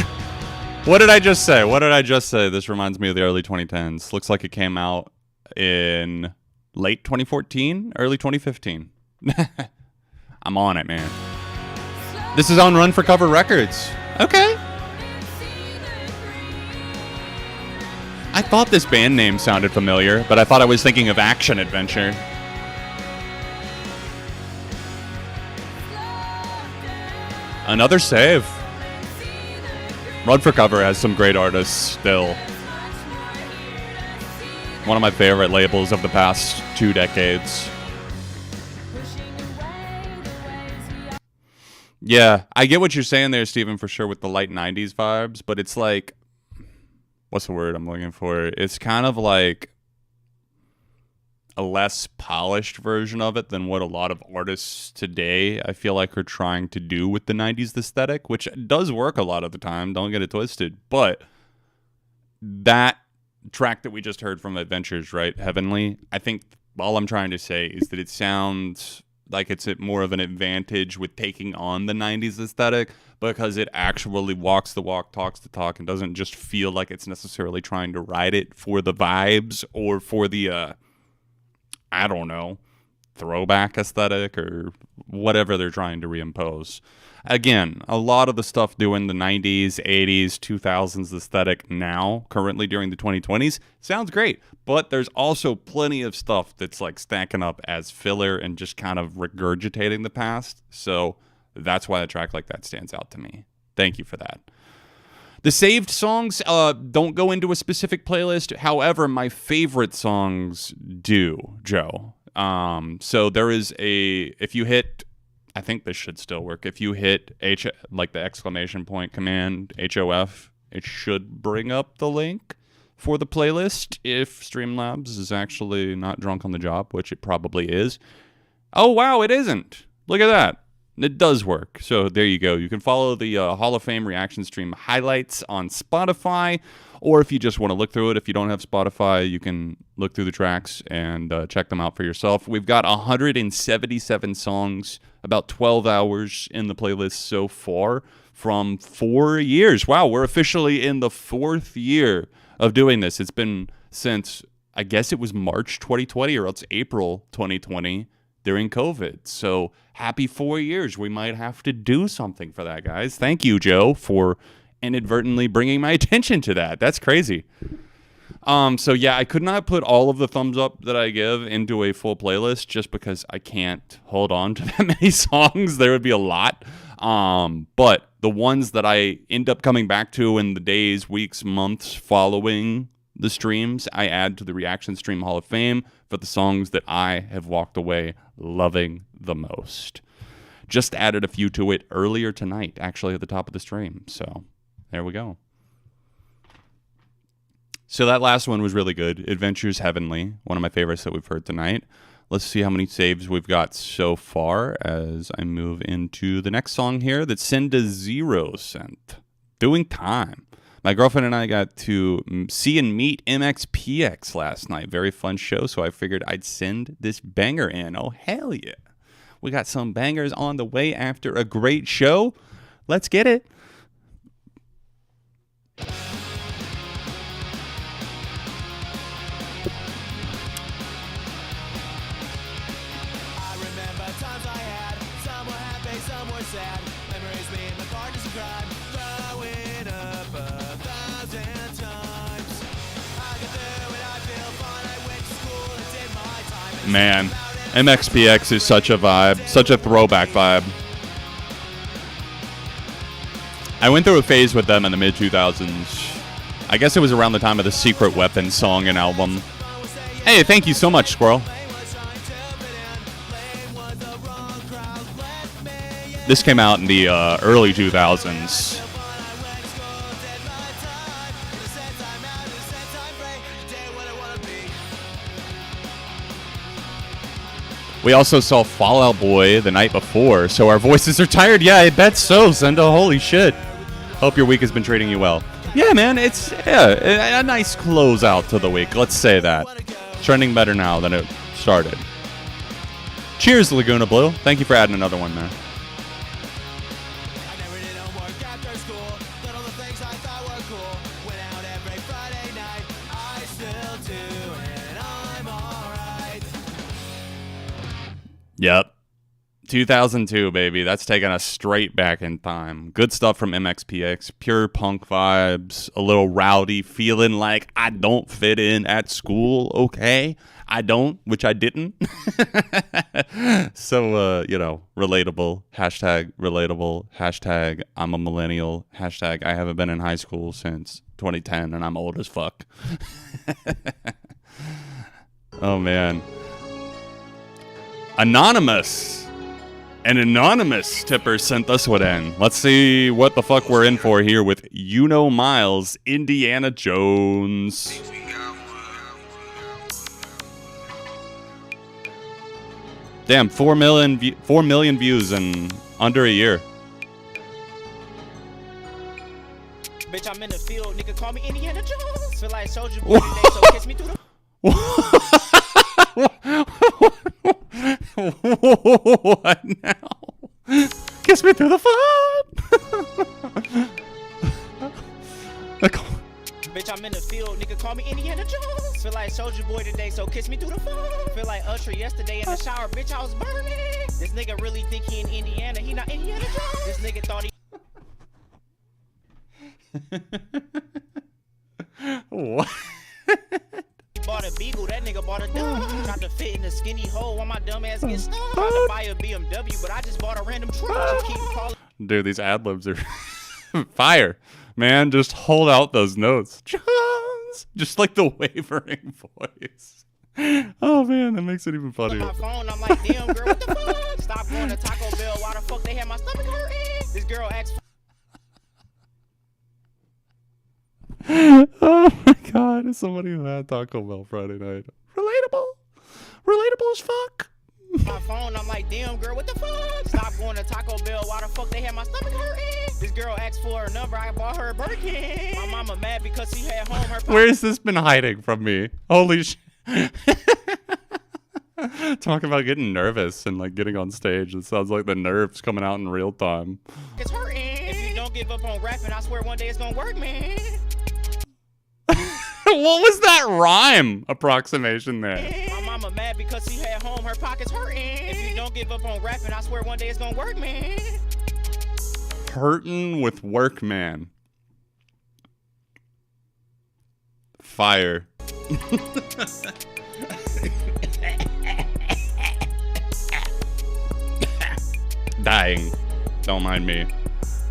What did I just say? This reminds me of the early 2010s. Looks like it came out in late 2014, early 2015. I'm on it, man. This is on Run for Cover Records. Okay. I thought this band name sounded familiar, but I thought I was thinking of Action Adventure. Another save. Run for Cover has some great artists still. One of my favorite labels of the past 2 decades. Yeah, I get what you're saying there, Steven, for sure, with the light 90s vibes, but it's like, what's the word I'm looking for? It's kind of like a less polished version of it than what a lot of artists today, I feel like, are trying to do with the 90s aesthetic, which does work a lot of the time, don't get it twisted, but that track that we just heard from Adventures, right, Heavenly, I think all I'm trying to say is that it sounds like it's more of an advantage with taking on the 90s aesthetic because it actually walks the walk, talks the talk, and doesn't just feel like it's necessarily trying to ride it for the vibes or for the I don't know, throwback aesthetic or whatever they're trying to reimpose. Again, a lot of the stuff doing the 90s, 80s, 2000s aesthetic now, currently during the 2020s, sounds great. But there's also plenty of stuff that's like stacking up as filler and just kind of regurgitating the past. So that's why a track like that stands out to me. Thank you for that. The saved songs don't go into a specific playlist. However, my favorite songs do, Joe. So there is if you hit, I think this should still work. If you hit like the exclamation point command, HOF, it should bring up the link for the playlist if Streamlabs is actually not drunk on the job, which it probably is. Oh, wow, it isn't. Look at that. It does work. So there you go. You can follow the Hall of Fame reaction stream highlights on Spotify, or if you just want to look through it, if you don't have Spotify, you can look through the tracks and check them out for yourself. We've got 177 songs, about 12 hours in the playlist so far from 4 years. Wow, we're officially in the 4th year of doing this. It's been since, I guess it was March 2020 or else April 2020 during COVID. So happy 4 years. We might have to do something for that, guys. Thank you, Joe, for inadvertently bringing my attention to that. That's crazy. So yeah, I could not put all of the thumbs up that I give into a full playlist just because I can't hold on to that many songs. There would be a lot. But the ones that I end up coming back to in the days, weeks, months following the streams, I add to the Reaction Stream Hall of Fame for the songs that I have walked away loving the most. Just added a few to it earlier tonight, actually at the top of the stream. So there we go. So that last one was really good. Adventures Heavenly, one of my favorites that we've heard tonight. Let's see how many saves we've got so far as I move into the next song here that Cinda Zero sent. Doing Time. My girlfriend and I got to see and meet MXPX last night. Very fun show, so I figured I'd send this banger in. Oh, hell yeah. We got some bangers on the way after a great show. Let's get it. Man, MXPX is such a vibe, such a throwback vibe. I went through a phase with them in the mid-2000s. I guess it was around the time of the Secret Weapon song and album. Hey, thank you so much, Squirrel. This came out in the early 2000s. We also saw Fall Out Boy the night before, so our voices are tired. Yeah, I bet so, Senda. Holy shit. Hope your week has been treating you well. Yeah, man, it's a nice closeout to the week. Let's say that. Trending better now than it started. Cheers, Laguna Blue. Thank you for adding another one, man. Yep. 2002, baby. That's taking us straight back in time. Good stuff from MXPX. Pure punk vibes. A little rowdy. Feeling like I don't fit in at school. Okay. I don't, which I didn't. So, relatable. Hashtag relatable. Hashtag I'm a millennial. Hashtag I haven't been in high school since 2010 and I'm old as fuck. Oh, man. An anonymous tipper sent us one in. Let's see what the fuck we're in for here with Miles, Indiana Jones. Damn, 4 million views in under a year. Bitch, I'm in the field, nigga, call me Indiana Jones. Feel like Soldier Boy today, so kiss me through the... What now? Kiss me through the phone. Bitch, I'm in the field, nigga, call me Indiana Jones. Feel like Soldier Boy today, so kiss me through the phone. Feel like Usher yesterday in the shower, bitch, I was burning. This nigga really think he in Indiana, he not Indiana Jones. This nigga thought he... What? Bought a Beagle, that nigga bought a dog. Tried to fit in a skinny hole while my dumb ass get stuck. Tried to buy a BMW, but I just bought a random truck. Just keep calling. Dude, these ad-libs are fire. Man, just hold out those notes. Jones! Just like the wavering voice. Oh, man, that makes it even funnier. My phone, I'm like, damn, girl, what the fuck? Stop going to Taco Bell. Why the fuck they had my stomach hurting? This girl asked... Oh my god, it's somebody who had Taco Bell Friday night. Relatable as fuck. My phone, I'm like, damn, girl, what the fuck? Stop going to Taco Bell. Why the fuck they had my stomach hurting? This girl asked for her number. I bought her a Burger King. My mama mad because she had home her... Where has this been hiding from me? Holy shit. Talk about getting nervous and like getting on stage. It sounds like the nerves coming out in real time. It's hurting. If you don't give up on rapping, I swear one day it's gonna work, man. What was that rhyme approximation there? My mama mad because she had home, her pockets hurting. If you don't give up on rapping, I swear one day it's gonna work, man. Hurtin' with Workman. Fire. Dying. Don't mind me.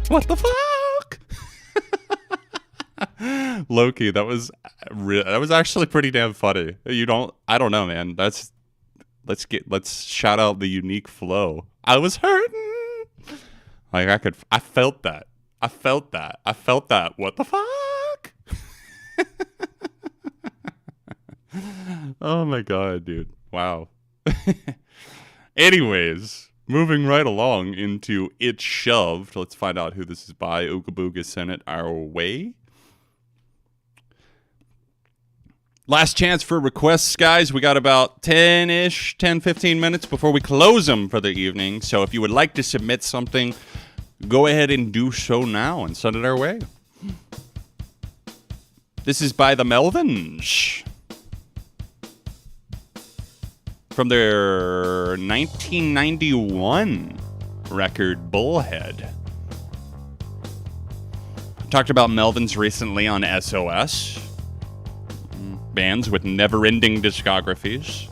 What the fuck? Loki, that was actually pretty damn funny. I don't know, man. Let's shout out the unique flow. I was hurting. Like I felt that. What the fuck? Oh my god, dude. Wow. Anyways, moving right along into It's Shoved. Let's find out who this is by. Ooga Booga sent it our way. Last chance for requests, guys. We got about 10, 15 minutes before we close them for the evening. So if you would like to submit something, go ahead and do so now and send it our way. This is by the Melvins from their 1991 record, Bullhead. Talked about Melvins recently on SOS. Bands with never-ending discographies.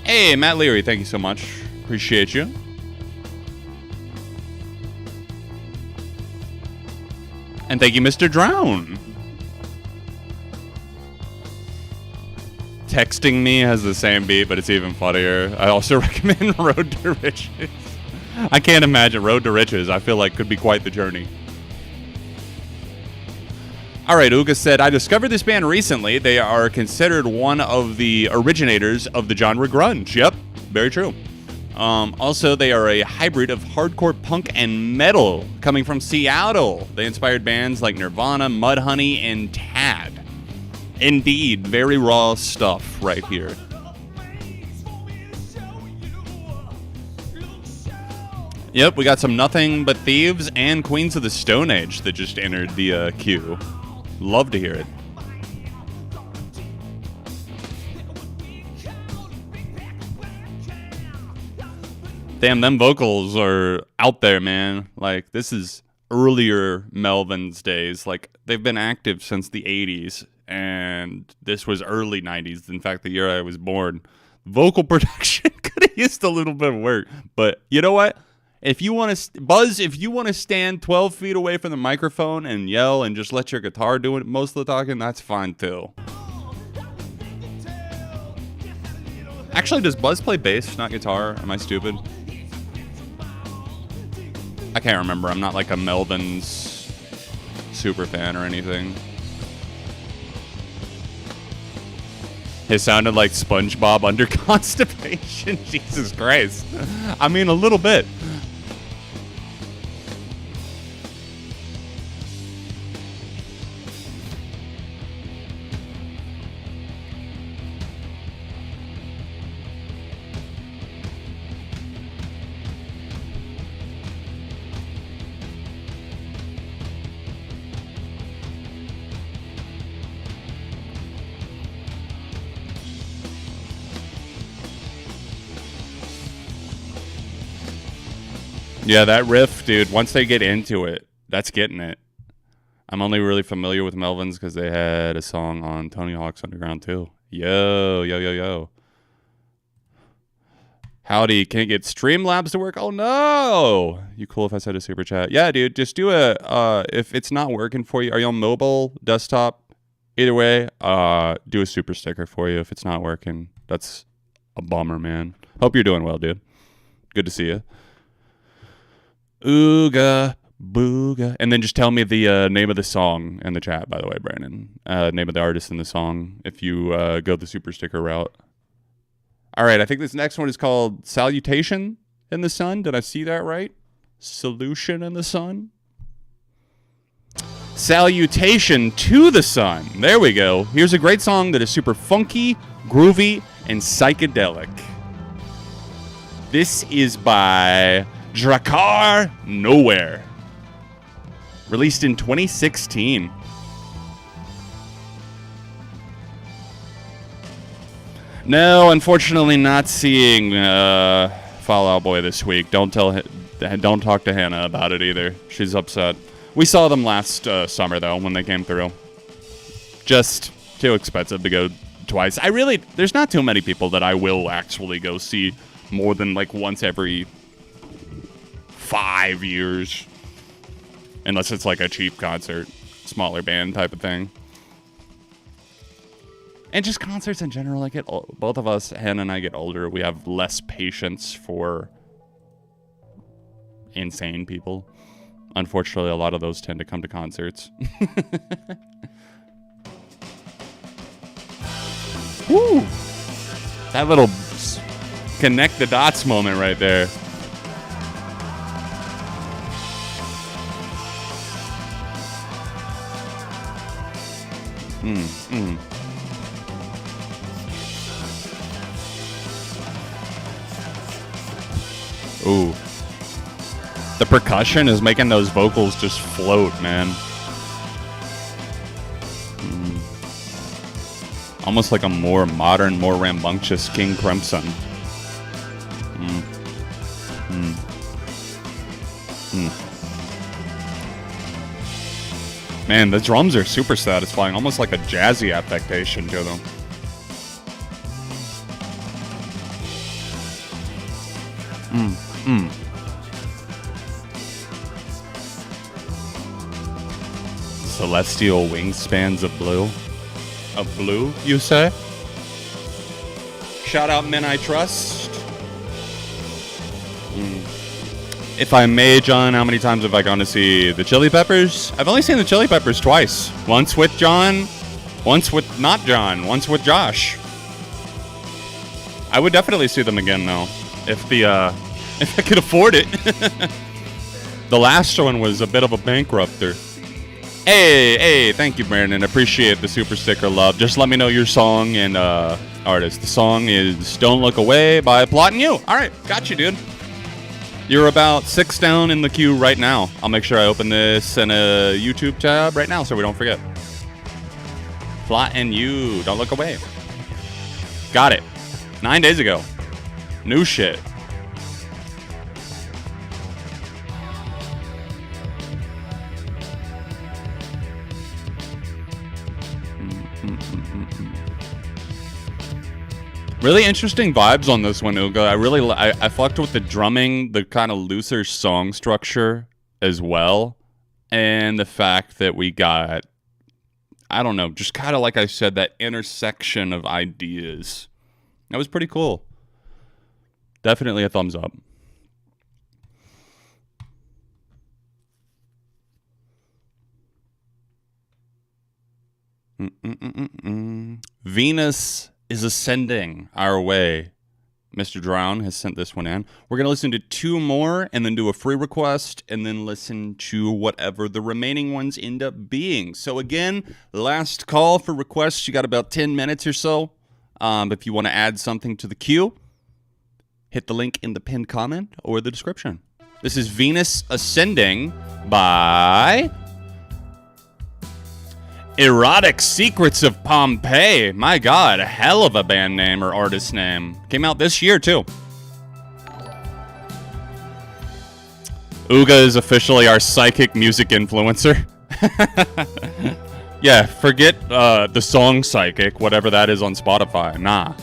Hey, Matt Leary, thank you so much. Appreciate you. And thank you, Mr. Drown. Texting Me has the same beat, but it's even funnier. I also recommend Road to Riches. I can't imagine Road to Riches. I feel like could be quite the journey. All right, Uga said, I discovered this band recently. They are considered one of the originators of the genre grunge. Yep, very true. Also, they are a hybrid of hardcore punk and metal coming from Seattle. They inspired bands like Nirvana, Mudhoney, and Tad. Indeed, very raw stuff right here. Yep, we got some Nothing But Thieves and Queens of the Stone Age that just entered the queue. Love to hear it. Damn, them vocals are out there, man. Like, this is earlier Melvins days. Like, they've been active since the 80s, and this was early 90s. In fact, the year I was born. Vocal production could have used a little bit of work. But you know what? If you want to, Buzz, if you want to stand 12 feet away from the microphone and yell and just let your guitar do it most of the talking, that's fine too. Actually, does Buzz play bass, not guitar? Am I stupid? I can't remember. I'm not like a Melvins super fan or anything. It sounded like SpongeBob under constipation. Jesus Christ. I mean, a little bit. Yeah, that riff, dude, once they get into it, that's getting it. I'm only really familiar with Melvins because they had a song on Tony Hawk's Underground too. Yo, yo, yo, yo. Howdy, can't get Streamlabs to work? Oh no! You cool if I said a super chat? Yeah, dude, just do if it's not working for you, are you on mobile, desktop? Either way, do a super sticker for you if it's not working. That's a bummer, man. Hope you're doing well, dude. Good to see you. Ooga booga. And then just tell me the name of the song in the chat, by the way, Brandon. Name of the artist in the song if you go the super sticker route. All right, I think this next one is called Salutation in the Sun. Did I see that right? Solution in the Sun? Salutation to the Sun. There we go. Here's a great song that is super funky, groovy, and psychedelic. This is by Drakkar Nowhere. Released in 2016. No, unfortunately not seeing Fall Out Boy this week. Don't talk to Hannah about it either. She's upset. We saw them last summer though when they came through. Just too expensive to go twice. There's not too many people that I will actually go see more than like once every 5 years. Unless it's like a cheap concert, smaller band type of thing. And just concerts in general, I get both of us, Hannah and I, get older. We have less patience for insane people. Unfortunately, a lot of those tend to come to concerts. Woo! That little connect the dots moment right there. Ooh. The percussion is making those vocals just float, man. Almost like a more modern, more rambunctious King Crimson. Man, the drums are super satisfying, almost like a jazzy affectation to them. Celestial wingspans of blue. Of blue, you say? Shout out Men I Trust. If I may, John, how many times have I gone to see the Chili Peppers? I've only seen the Chili Peppers twice. Once with John, once with not John, once with Josh. I would definitely see them again, though, if I could afford it. The last one was a bit of a bankrupter. Hey, thank you, Brandon. Appreciate the super sticker love. Just let me know your song and artist. The song is Don't Look Away by Plotting You. All right, got you, dude. You're about 6 down in the queue right now. I'll make sure I open this in a YouTube tab right now so we don't forget. Plotting You, Don't Look Away. Got it. 9 days ago. New shit. Really interesting vibes on this one, Uga. I fucked with the drumming, the kind of looser song structure as well. And the fact that we got, I don't know, just kind of like I said, that intersection of ideas. That was pretty cool. Definitely a thumbs up. Venus is ascending our way. Mr. Drown has sent this one in. We're going to listen to 2 more and then do a free request and then listen to whatever the remaining ones end up being. So again, last call for requests. You got about 10 minutes or so. If you want to add something to the queue, hit the link in the pinned comment or the description. This is Venus Ascending by Erotic Secrets of Pompeii. My God, a hell of a band name or artist name. Came out this year, too. Uga is officially our psychic music influencer. Yeah, forget the song Psychic, whatever that is on Spotify. Nah.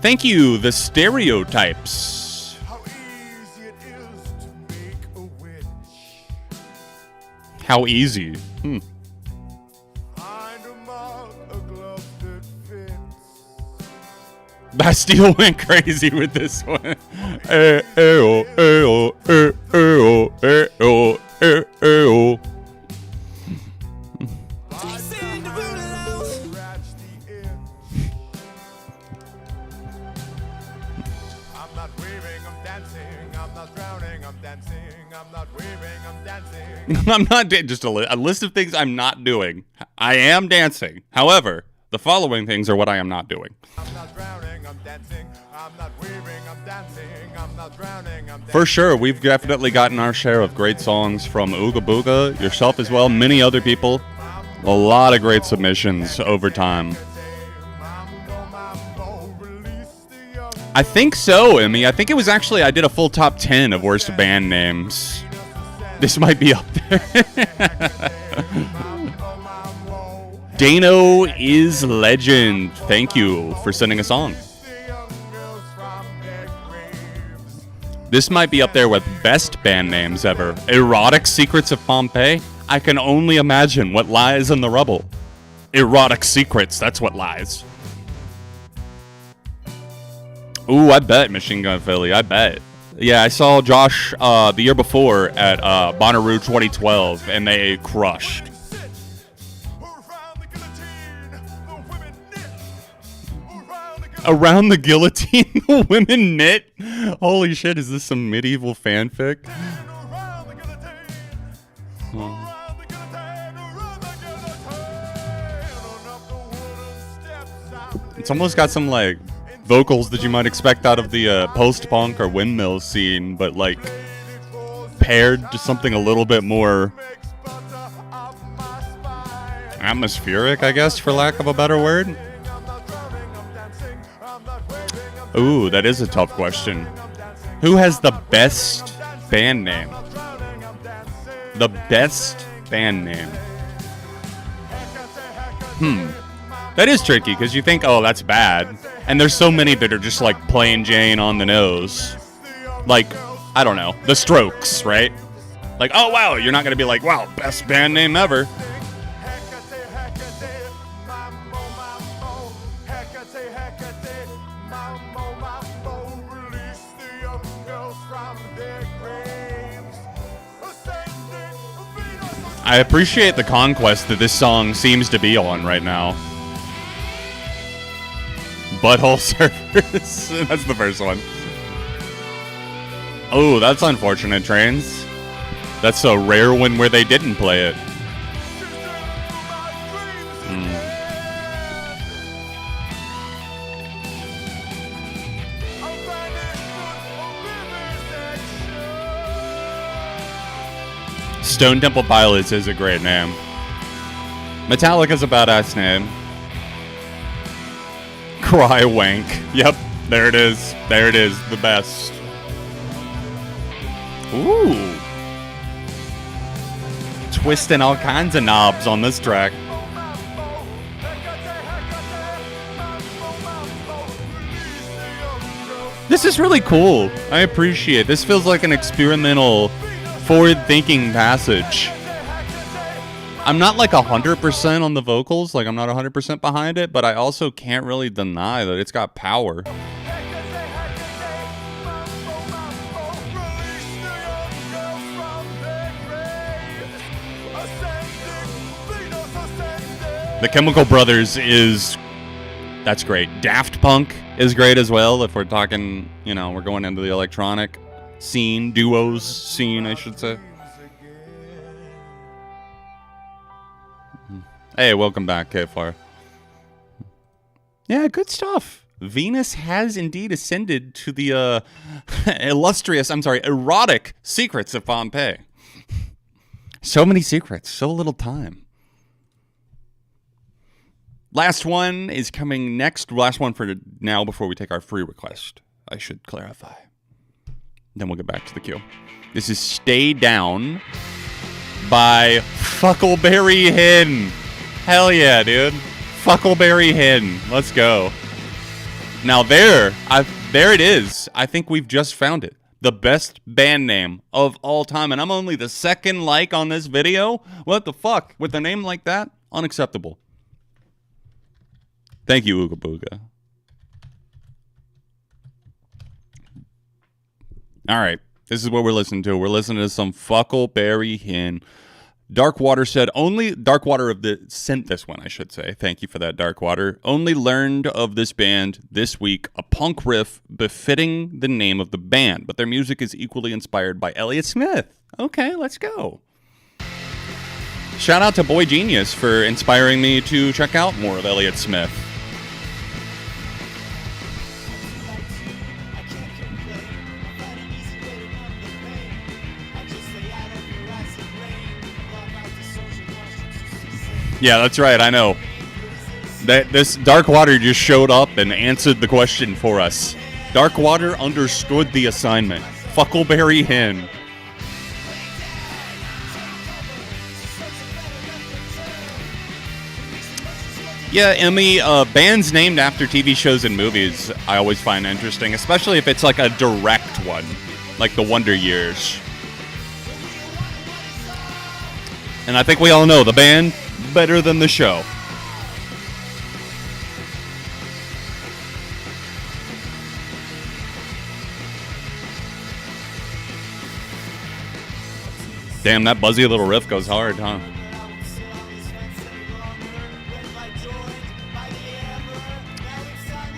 Thank you, The Stereotypes. How easy it is to make a witch. How easy. Find a mark, a glove that fits. Bastille went crazy with this one. Scratch the itch. I'm not waving, I'm dancing. I'm not drowning, I'm dancing. I'm not waving, I'm dancing. I'm not just a list of things I'm not doing. I am dancing. However, the following things are what I am not doing. I'm not drowning, I'm dancing. I'm not waving, I'm dancing. I'm not drowning, I'm dancing. For sure, we've definitely gotten our share of great songs from Ooga Booga, yourself as well, many other people. A lot of great submissions over time. I think so, Emmy. I think it was actually, I did a full top 10 of worst band names. This might be up there. Dano is legend. Thank you for sending a song. This might be up there with best band names ever. Erotic Secrets of Pompeii? I can only imagine what lies in the rubble. Erotic Secrets, that's what lies. Ooh, I bet Machine Gun Philly, I bet. Yeah, I saw Josh the year before at Bonnaroo 2012, and they crushed. Around the guillotine, the women knit. Holy shit, is this some medieval fanfic? It's almost got some like vocals that you might expect out of the post-punk or windmill scene, but like paired to something a little bit more atmospheric, I guess, for lack of a better word. Ooh, that is a tough question. Who has the best band name? The best band name. That is tricky, because you think, oh, that's bad. And there's so many that are just like plain Jane on the nose. Like, I don't know, The Strokes, right? Like, oh, wow, you're not going to be like, wow, best band name ever. I appreciate the conquest that this song seems to be on right now. Butthole Surfers. That's the first one. Oh, that's unfortunate, Trains. That's a rare one where they didn't play it. Stone Temple Pilots is a great name. Metallica's a badass name. Cry Wank. Yep, there it is. There it is, the best. Ooh. Twisting all kinds of knobs on this track. This is really cool. I appreciate it. This feels like an experimental, forward-thinking passage. I'm not like 100% on the vocals, like I'm not 100% behind it, but I also can't really deny that it's got power. The Chemical Brothers that's great. Daft Punk is great as well, if we're talking, you know, we're going into the electronic scene, duos scene, I should say. Hey, welcome back, KFR. Yeah, good stuff. Venus has indeed ascended to the erotic secrets of Pompeii. So many secrets, so little time. Last one is coming next. Last one for now before we take our free request. I should clarify. Then we'll get back to the queue. This is Stay Down by Fuckleberry Hen. Hell yeah, dude. Fuckleberry Hen. Let's go. Now there it is. I think we've just found it. The best band name of all time. And I'm only the second like on this video? What the fuck? With a name like that? Unacceptable. Thank you, Ooga Booga. All right. This is what we're listening to. We're listening to some Fuckleberry Hen. Darkwater sent this one, I should say. Thank you for that, Darkwater. Only learned of this band this week, a punk riff befitting the name of the band, but their music is equally inspired by Elliott Smith. Okay, let's go. Shout out to Boy Genius for inspiring me to check out more of Elliott Smith. Yeah, that's right, I know. This Darkwater just showed up and answered the question for us. Darkwater understood the assignment. Fuckleberry Hen. Yeah, Emmy, bands named after TV shows and movies I always find interesting, especially if it's like a direct one. like the Wonder Years. And I think we all know the band better than the show. Damn, that buzzy little riff goes hard, huh?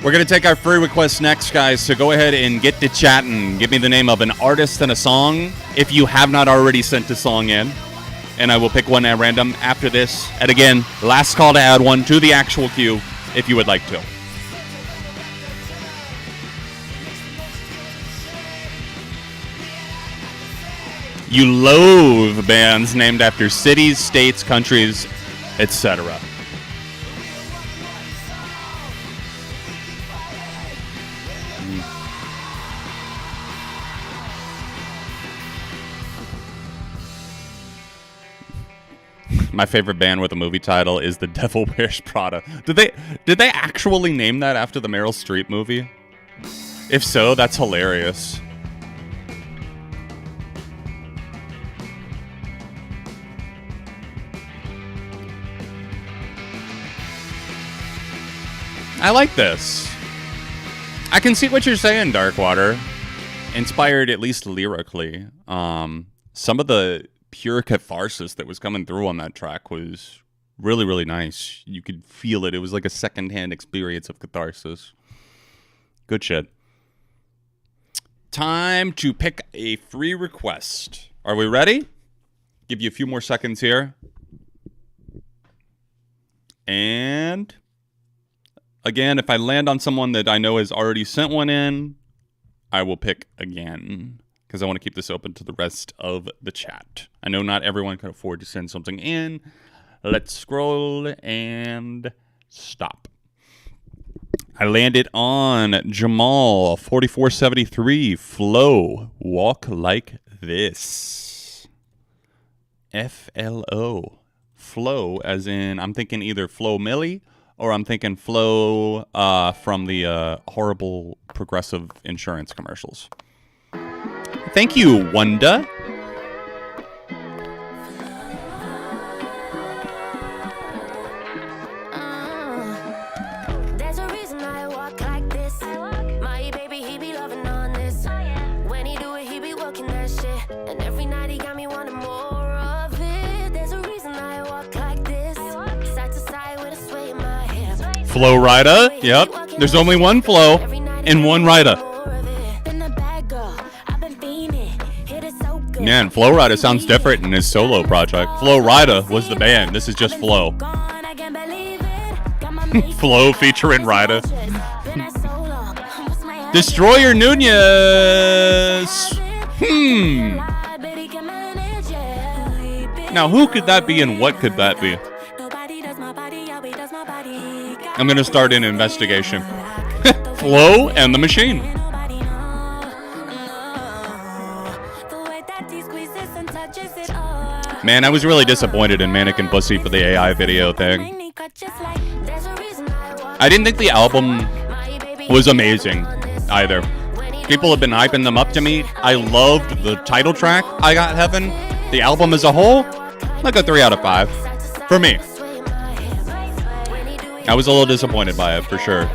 We're going to take our free requests next, guys, so go ahead and get to chatting. Give me the name of an artist and a song if you have not already sent a song in, and I will pick one at random after this. And again, last call to add one to the actual queue if you would like to. You loathe bands named after cities, states, countries, etc. My favorite band with a movie title is The Devil Wears Prada. Did they actually name that after the Meryl Streep movie? If so, that's hilarious. I like this. I can see what you're saying, Darkwater. Inspired, at least lyrically. Some of the pure catharsis that was coming through on that track was really, really nice. You could feel it. It was like a secondhand experience of catharsis. Good shit. Time to pick a free request. Are we ready? Give you a few more seconds here. And again, if I land on someone that I know has already sent one in, I will pick again, because I want to keep this open to the rest of the chat. I know not everyone can afford to send something in. Let's scroll and stop. I landed on Jamal 4473 Flow. Walk like this. FLO. Flow, as in I'm thinking either Flo Milli or I'm thinking Flo from the horrible Progressive insurance commercials. Thank you, Wanda. There's a reason I walk like this. My baby, he be loving on this. When he do it, he be working that shit. And every night he got me wanting more of it. There's a reason I walk like this. Side to side with a sway in my hip. Flo Rida. Yep. There's only one Flo and one Rida. Man, Flo Rida sounds different in his solo project. Flo Rida was the band. This is just Flo. Flo featuring Rida. Destroyer Nunez. Now, who could that be and what could that be? I'm going to start an investigation. Flo and the Machine. Man, I was really disappointed in Mannequin Pussy for the AI video thing. I didn't think the album was amazing either. People have been hyping them up to me. I loved the title track, I Got Heaven. The album as a whole, like a 3 out of 5 for me. I was a little disappointed by it, for sure.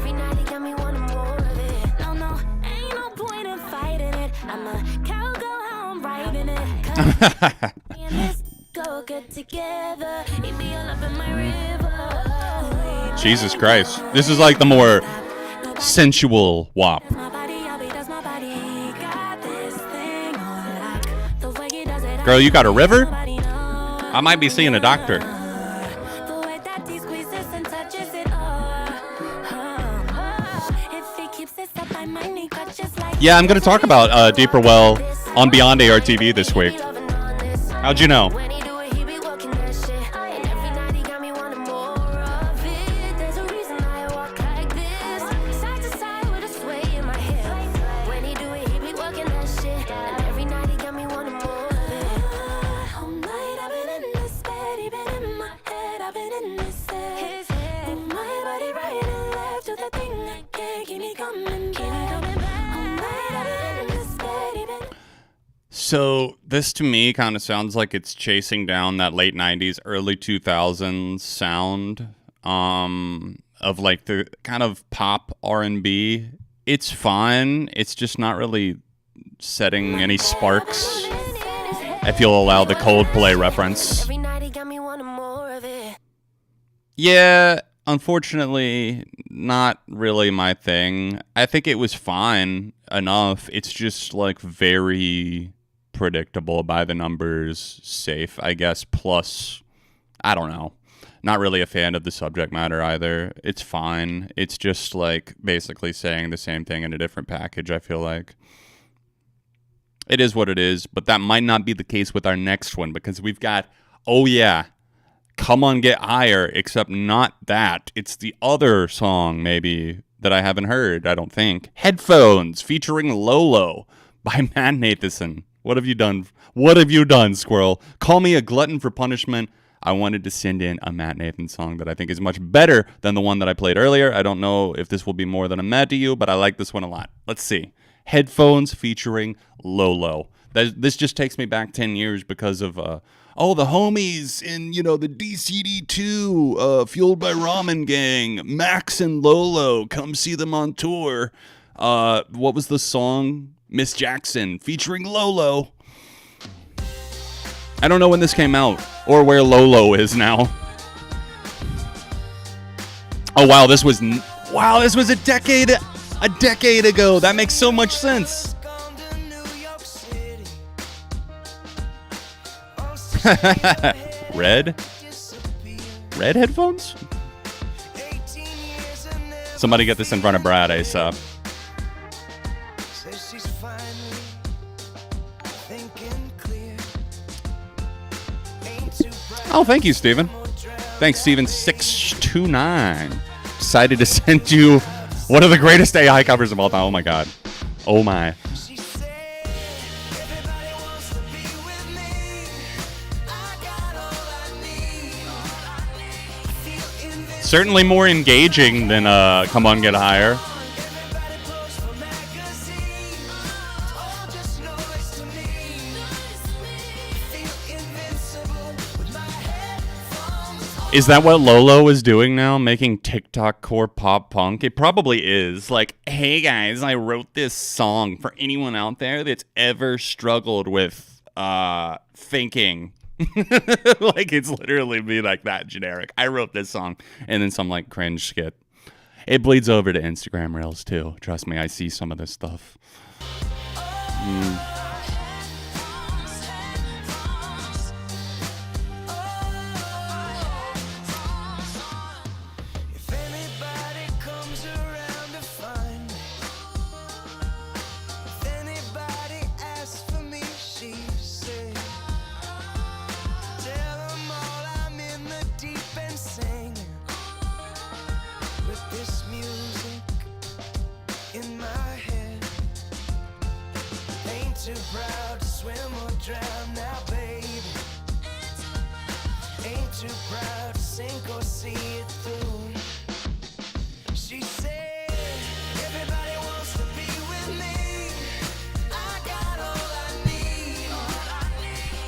Jesus Christ. This is like the more sensual WAP. Girl, you got a river? I might be seeing a doctor. Yeah, I'm going to talk about Deeper Well on Beyond ARTV this week. How'd you know? So this to me kind of sounds like it's chasing down that late 90s, early 2000s sound of like the kind of pop R&B. It's fine. It's just not really setting any sparks, if you'll allow the Coldplay reference. Every night he got me wanting more of it. Yeah, unfortunately, not really my thing. I think it was fine enough. It's just like very predictable by the numbers, safe, I guess. Plus, I don't know. Not really a fan of the subject matter either. It's fine. It's just like basically saying the same thing in a different package, I feel like. It is what it is, but that might not be the case with our next one because we've got, oh yeah, Come On Get Higher, except not that. It's the other song maybe that I haven't heard, I don't think. Headphones featuring Lolo by Matt Nathanson. What have you done? What have you done, Squirrel? Call me a glutton for punishment. I wanted to send in a Matt Nathan song that I think is much better than the one that I played earlier. I don't know if this will be more than a Matt to you, but I like this one a lot. Let's see. Headphones featuring Lolo. This just takes me back 10 years because of, the homies in, the DCD2, Fueled by Ramen Gang, Max and Lolo, come see them on tour. What was the song? Miss Jackson featuring Lolo. I don't know when this came out or where Lolo is now. Oh wow, this was a decade ago. That makes so much sense. Red headphones? Somebody get this in front of Brad ASAP. Oh, thank you, Steven. Thanks, Steven629. Decided to send you one of the greatest AI covers of all time. Oh, my God. Oh, my. Certainly more engaging than Come On Get Higher. Is that what Lolo is doing now? Making TikTok core pop punk? It probably is. Like, hey guys, I wrote this song for anyone out there that's ever struggled with thinking. Like, it's literally be like that generic. I wrote this song. And then some like cringe skit. It bleeds over to Instagram Reels too. Trust me, I see some of this stuff.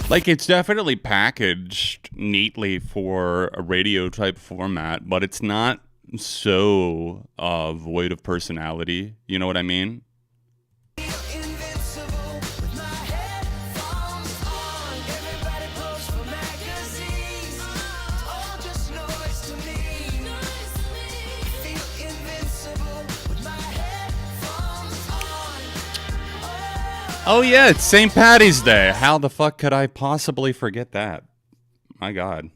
Like, it's definitely packaged neatly for a radio type format, but it's not so void of personality. You know what I mean? Oh yeah, it's St. Paddy's Day. How the fuck could I possibly forget that? My God.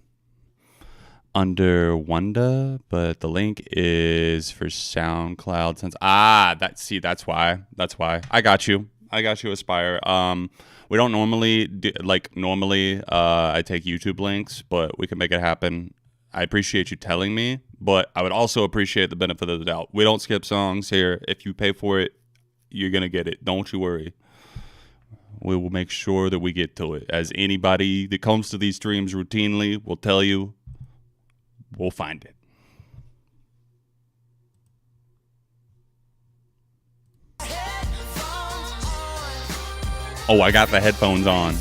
Under Wanda, but the link is for SoundCloud. That's why. I got you, Aspire. We don't normally I take YouTube links, but we can make it happen. I appreciate you telling me, but I would also appreciate the benefit of the doubt. We don't skip songs here. If you pay for it, you're gonna get it. Don't you worry. We will make sure that we get to it. As anybody that comes to these streams routinely will tell you, we'll find it. Oh, I got the headphones on.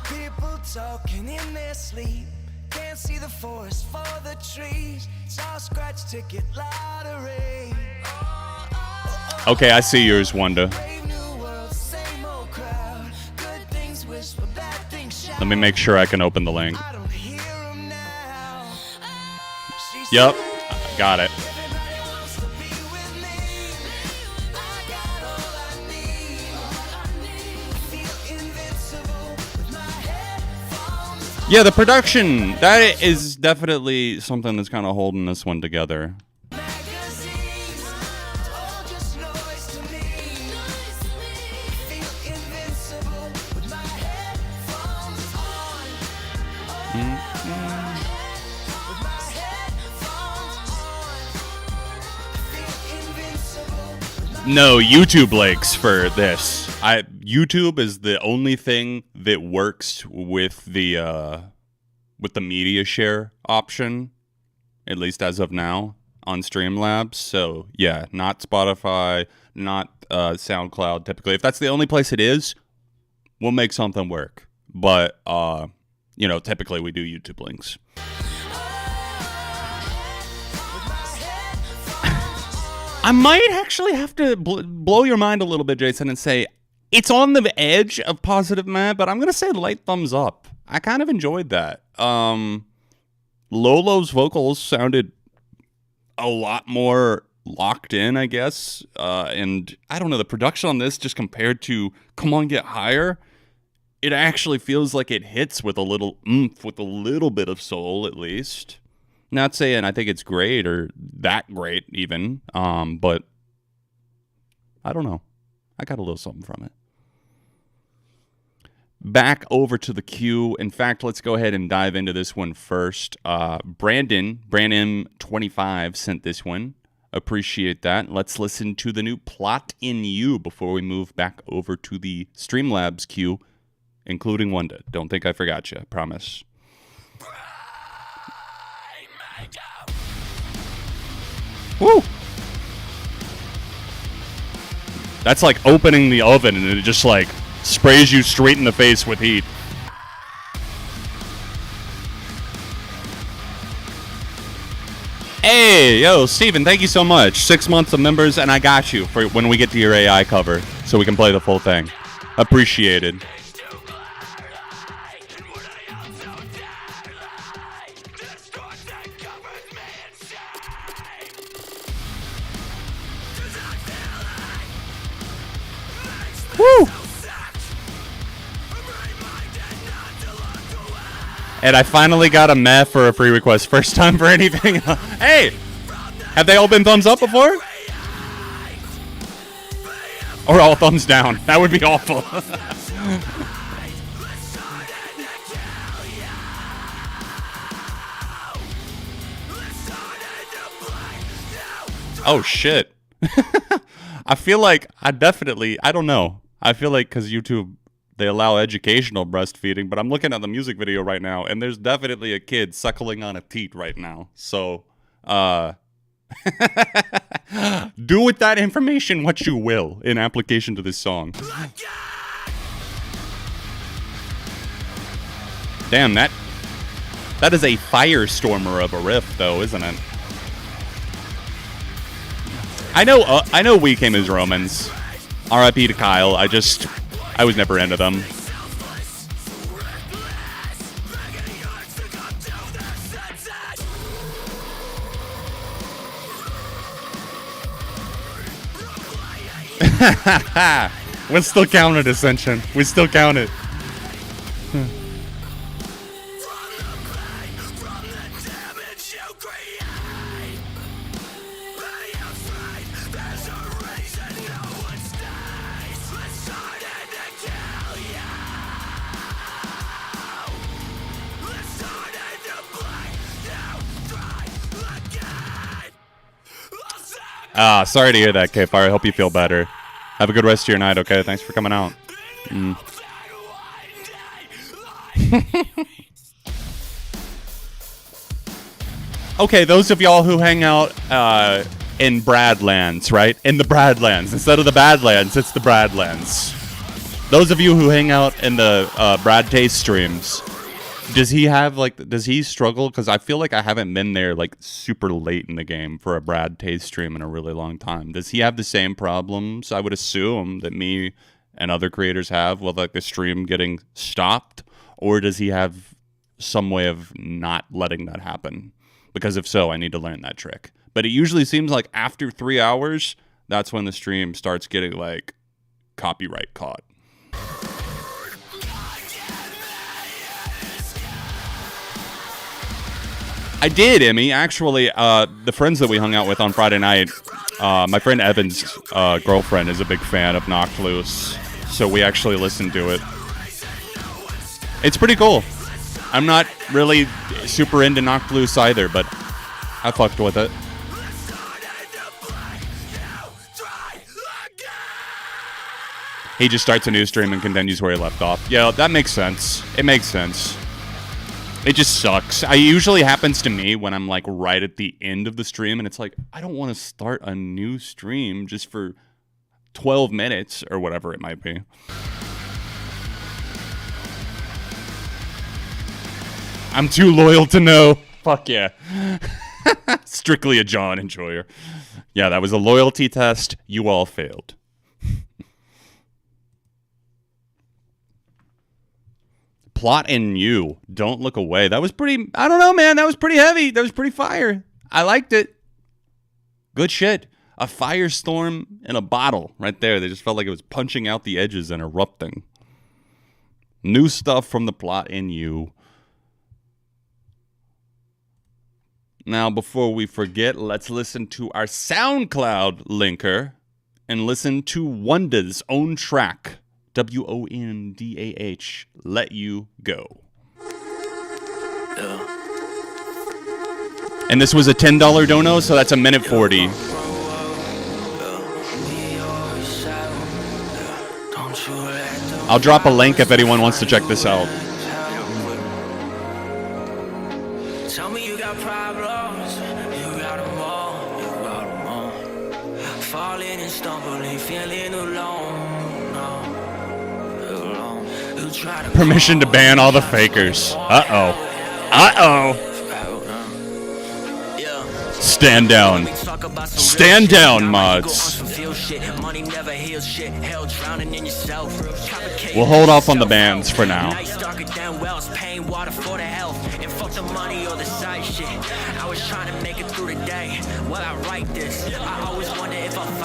People talking in their sleep. Can't see the forest for the trees. Saw scratch ticket lottery. Okay, I see yours, Wanda. Brave new world, same old crowd. Good things whisper, bad things shout. Let me make sure I can open the link. I don't hear 'em now. She Yep, said, got it. everybody wants to be with me. I got all I need. Feel invincible with my headphones on. Yeah, the production, that is definitely something that's kind of holding this one together. Magazines, all just noise to me. Feel invincible with my headphones on. With my headphones on. Feel invincible with my No, YouTube links for this. YouTube is the only thing that works with the media share option, at least as of now, on Streamlabs. So yeah, not Spotify, not SoundCloud. Typically, if that's the only place it is, we'll make something work. But typically we do YouTube links. I might actually have to blow your mind a little bit, Jason, and say it's on the edge of positive mad, but I'm going to say light thumbs up. I kind of enjoyed that. Lolo's vocals sounded a lot more locked in, I guess. And I don't know, the production on this, just compared to Come On Get Higher, it actually feels like it hits with a little oomph, with a little bit of soul, at least. Not saying I think it's great or that great even, but I don't know. I got a little something from it. Back over to the queue. In fact, let's go ahead and dive into this one first. Brandon M25 sent this one. Appreciate that. Let's listen to the new Plot in You before we move back over to the Streamlabs queue, including Wanda. Don't think I forgot you, promise. Woo! That's like opening the oven and it just like sprays you straight in the face with heat. Hey, yo, Steven, thank you so much. 6 months of members, and I got you for when we get to your AI cover so we can play the full thing. Appreciated. Woo! And I finally got a meh for a free request. First time for anything. Hey! Have they all been thumbs up before? Or all thumbs down? That would be awful. Oh, shit. I feel like I don't know. I feel like because YouTube, they allow educational breastfeeding, but I'm looking at the music video right now, and there's definitely a kid suckling on a teat right now. So, do with that information what you will in application to this song. Damn, that is a firestormer of a riff, though, isn't it? I know we came as Romans. R.I.P. to Kyle. I was never into them. We still count it, Ascension. We still count it. Sorry to hear that, K-Fire. I hope you feel better. Have a good rest of your night, okay? Thanks for coming out. Okay, those of y'all who hang out in Bradlands, right? In the Bradlands. Instead of the Badlands, it's the Bradlands. Those of you who hang out in the Brad Taste streams, does he struggle? Because I feel like I haven't been there like super late in the game for a Brad Taste stream in a really long time. Does he have the same problems, I would assume, that me and other creators have with like the stream getting stopped? Or does he have some way of not letting that happen? Because if so, I need to learn that trick. But it usually seems like after 3 hours, that's when the stream starts getting like copyright caught. I did, Emmy. Actually, the friends that we hung out with on Friday night, my friend Evan's girlfriend is a big fan of Knocked Loose, so we actually listened to it. It's pretty cool. I'm not really super into Knocked Loose either, but I fucked with it. He just starts a new stream and continues where he left off. Yeah, that makes sense. It makes sense. It just sucks. It usually happens to me when I'm like right at the end of the stream and it's like, I don't want to start a new stream just for 12 minutes or whatever it might be. I'm too loyal to know. Fuck yeah. Strictly a John enjoyer. Yeah, that was a loyalty test. You all failed. Plot in You. Don't Look Away. That was pretty, I don't know, man. That was pretty heavy. That was pretty fire. I liked it. Good shit. A firestorm in a bottle right there. They just felt like it was punching out the edges and erupting. New stuff from the Plot in You. Now, before we forget, let's listen to our SoundCloud linker and listen to Wonda's own track. WONDAH, Let You Go. Yeah. And this was a $10 dono, so that's a minute 40. I'll drop a link if anyone wants to check this out. Tell me you got problems, you got them all, you got them all. Falling and stumbling, feeling alone, no. Permission to ban all the fakers. Uh-oh. Uh-oh. Stand down. Stand down, mods. We'll hold off on the bans for now.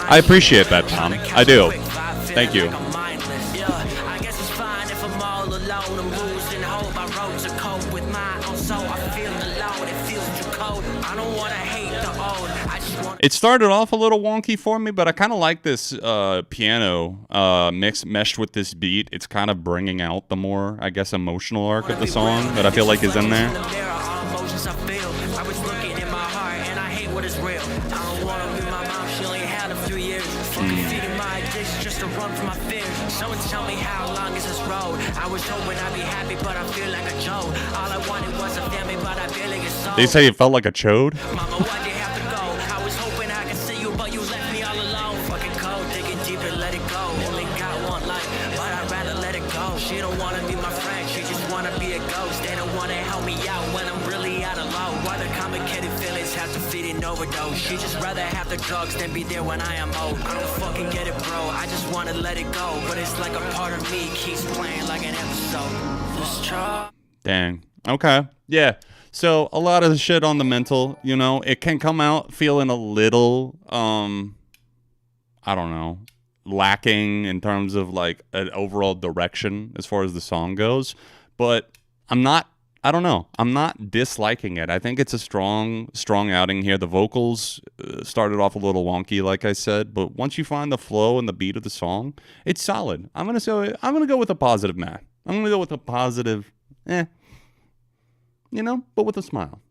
I appreciate that, Tom. I do. Thank you. It started off a little wonky for me, but I kind of like this piano meshed with this beat. It's kind of bringing out the more, I guess, emotional arc of the song that I feel like is in there. They say it felt like a chode. She just rather have the drugs than be there when I am old. I don't fucking get it, bro. I just wanna let it go, but it's like a part of me keeps playing like an episode. Just try. Dang. Okay. Yeah. So a lot of the shit on the mental, you know, it can come out feeling a little, I don't know, lacking in terms of like an overall direction as far as the song goes. But I don't know. I'm not disliking it. I think it's a strong outing here. The vocals started off a little wonky, like I said, but once you find the flow and the beat of the song, it's solid. I'm gonna go with a positive, Matt. I'm gonna go with a positive, you know, but with a smile.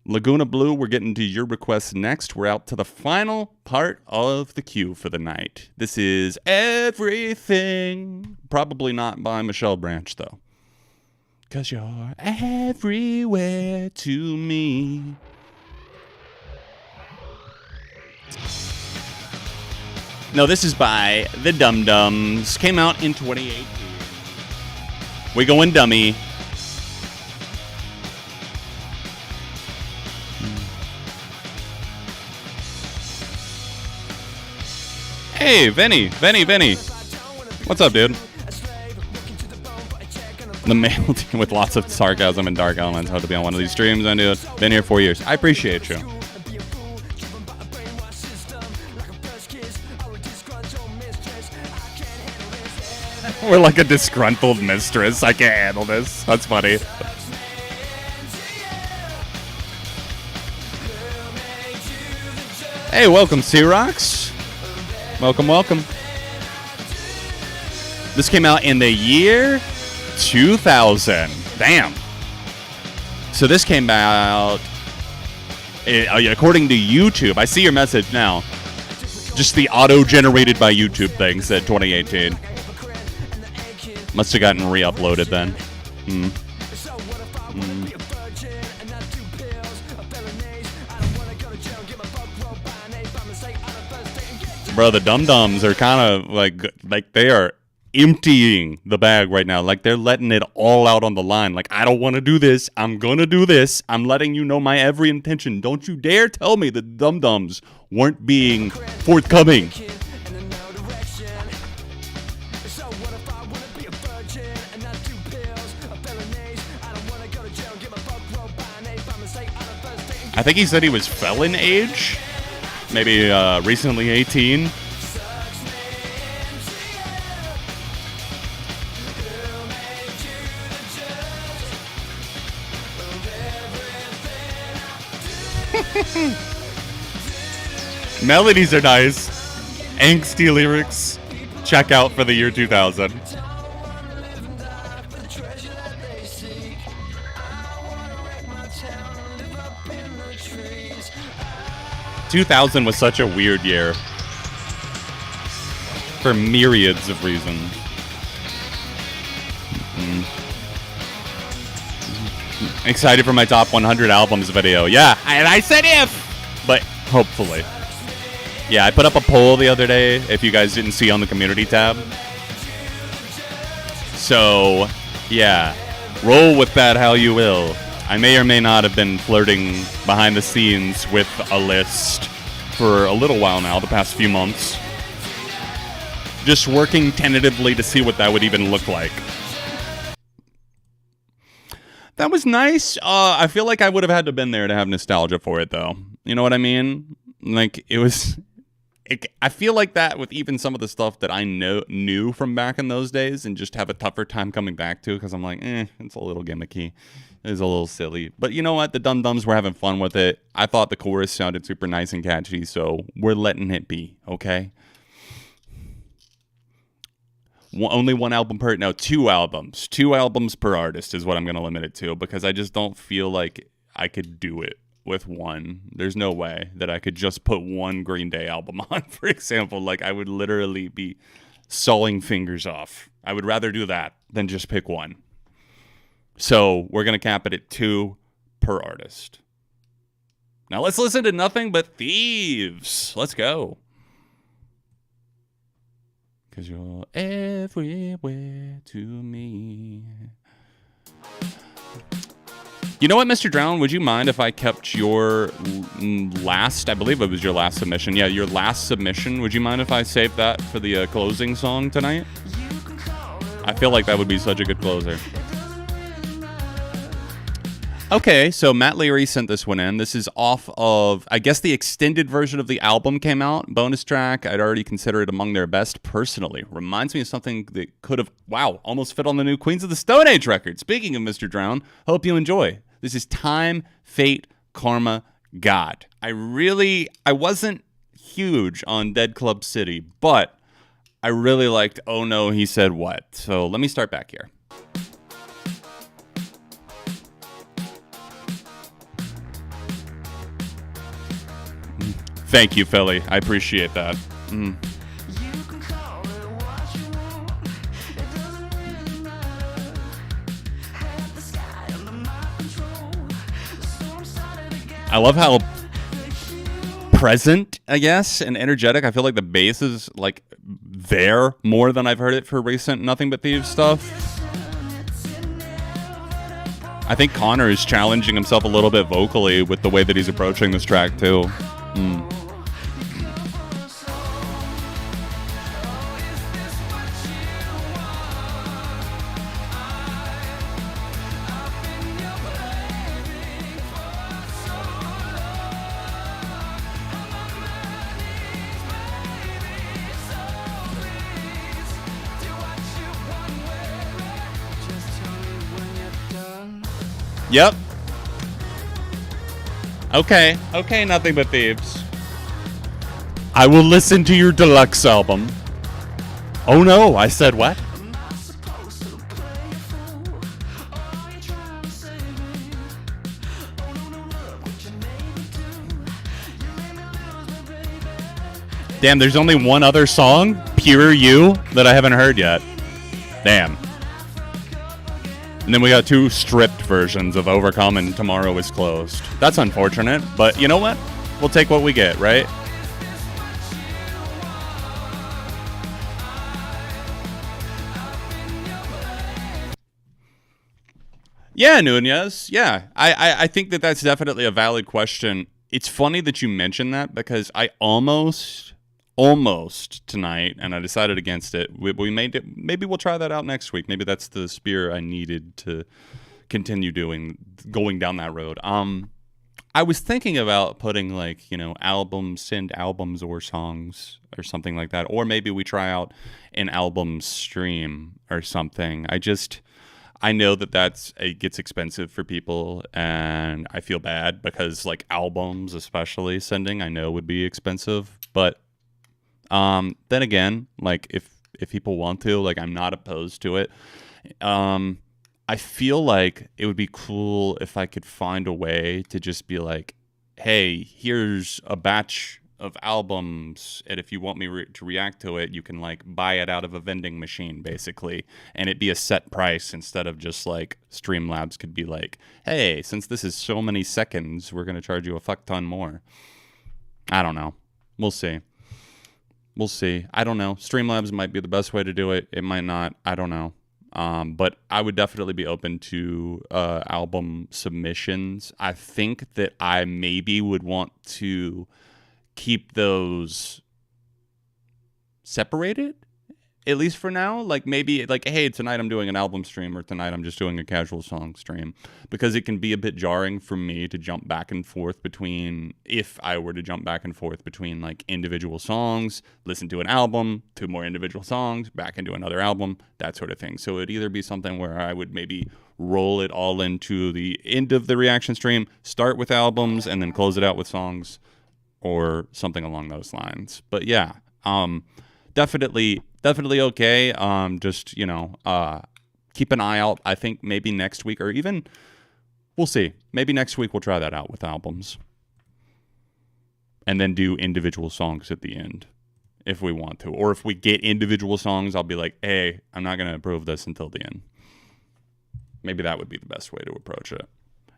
Laguna Blue, we're getting to your requests next. We're out to the final part of the queue for the night. This is Everything. Probably not by Michelle Branch, though. 'Cause you're everywhere to me. No, this is by the Dum Dums. Came out in 2018. We going dummy. Hey, Vinny. What's up, dude? The male team with lots of sarcasm and dark elements. How to be on one of these streams, and dude, been here 4 years. I appreciate you. We're like a disgruntled mistress. I can't handle this. That's funny. Hey, welcome, C-Rocks. Welcome. This came out in the year 2000. Damn. So this came out, according to YouTube. I see your message now. Just the auto-generated by YouTube thing said 2018. Must have gotten re-uploaded then. Bro, the Dum Dums are kind of like they are emptying the bag right now. Like they're letting it all out on the line. Like, I don't want to do this. I'm gonna do this. I'm letting you know my every intention. Don't you dare tell me the Dum Dums weren't being forthcoming. I think he said he was felon age. Maybe recently 18. Melodies are nice. Angsty lyrics. Check out for the year 2000. ...2000 was such a weird year. For myriads of reasons. Excited for my top 100 albums video. Yeah, and I said if! But hopefully. Yeah, I put up a poll the other day, if you guys didn't see on the community tab. So, yeah. Roll with that how you will. I may or may not have been flirting behind the scenes with a list for a little while now, the past few months. Just working tentatively to see what that would even look like. That was nice. I feel like I would have had to have been there to have nostalgia for it, though. You know what I mean? Like, it was... I feel like that with even some of the stuff that I knew from back in those days and just have a tougher time coming back to because I'm like, it's a little gimmicky. It's a little silly. But you know what? The Dum Dums were having fun with it. I thought the chorus sounded super nice and catchy, so we're letting it be, okay? Only one album per... No, 2 albums. 2 albums per artist is what I'm going to limit it to because I just don't feel like I could do it with one. There's no way that I could just put one Green Day album on, for example. Like, I would literally be sawing fingers off. I would rather do that than just pick one. So we're going to cap it at 2 per artist. Now let's listen to Nothing But Thieves. Let's go. Because you're everywhere to me. You know what, Mr. Drown? Would you mind if I kept your last, I believe it was your last submission. Yeah, your last submission. Would you mind if I saved that for the closing song tonight? I feel like that would be such a good closer. Okay, so Matt Leary sent this one in. This is off of, I guess the extended version of the album came out. Bonus track. I'd already consider it among their best personally. Reminds me of something that could have, wow, almost fit on the new Queens of the Stone Age record. Speaking of Mr. Drown, hope you enjoy. This is Time, Fate, Karma, God. I wasn't huge on Dead Club City, but I really liked Oh No, He Said What. So let me start back here. Thank you, Philly. I appreciate that. I love how present, I guess, and energetic. I feel like the bass is like there more than I've heard it for recent Nothing But Thieves stuff. I think Connor is challenging himself a little bit vocally with the way that he's approaching this track too. Yep. Okay, Nothing But Thieves. I will listen to your deluxe album. Oh no, I said what? Damn, there's only one other song, Pure You, that I haven't heard yet. Damn. And then we got 2 stripped versions of Overcome and Tomorrow Is Closed. That's unfortunate, but you know what? We'll take what we get, right? Yeah, Nunez. Yeah, I think that that's definitely a valid question. It's funny that you mentioned that because I almost tonight, and I decided against it. We made it. Maybe we'll try that out next week. Maybe that's the spear I needed to continue going down that road. I was thinking about putting like, you know, send albums or songs or something like that, or maybe we try out an album stream or something. I know that it gets expensive for people, and I feel bad because like albums, especially sending, I know would be expensive, but then again, like if people want to, like I'm not opposed to it. I feel like it would be cool if I could find a way to just be like, hey, here's a batch of albums, and if you want me to react to it, you can like buy it out of a vending machine basically, and it'd be a set price instead of just like Streamlabs could be like, hey, since this is so many seconds, we're going to charge you a fuck ton more. I don't know. We'll see. I don't know. Streamlabs might be the best way to do it. It might not. I don't know. But I would definitely be open to album submissions. I think that I maybe would want to keep those separated, at least for now. Like maybe like, hey, tonight I'm doing an album stream, or tonight I'm just doing a casual song stream, because it can be a bit jarring for me to jump back and forth between, if I were to jump back and forth between like individual songs, listen to an album, 2 more individual songs, back into another album, that sort of thing. So it'd either be something where I would maybe roll it all into the end of the reaction stream, start with albums and then close it out with songs, or something along those lines. But yeah, definitely okay. Just, you know, keep an eye out. I think maybe next week, or even we'll see. Maybe next week we'll try that out with albums, and then do individual songs at the end if we want to. Or if we get individual songs, I'll be like, hey, I'm not going to approve this until the end. Maybe that would be the best way to approach it.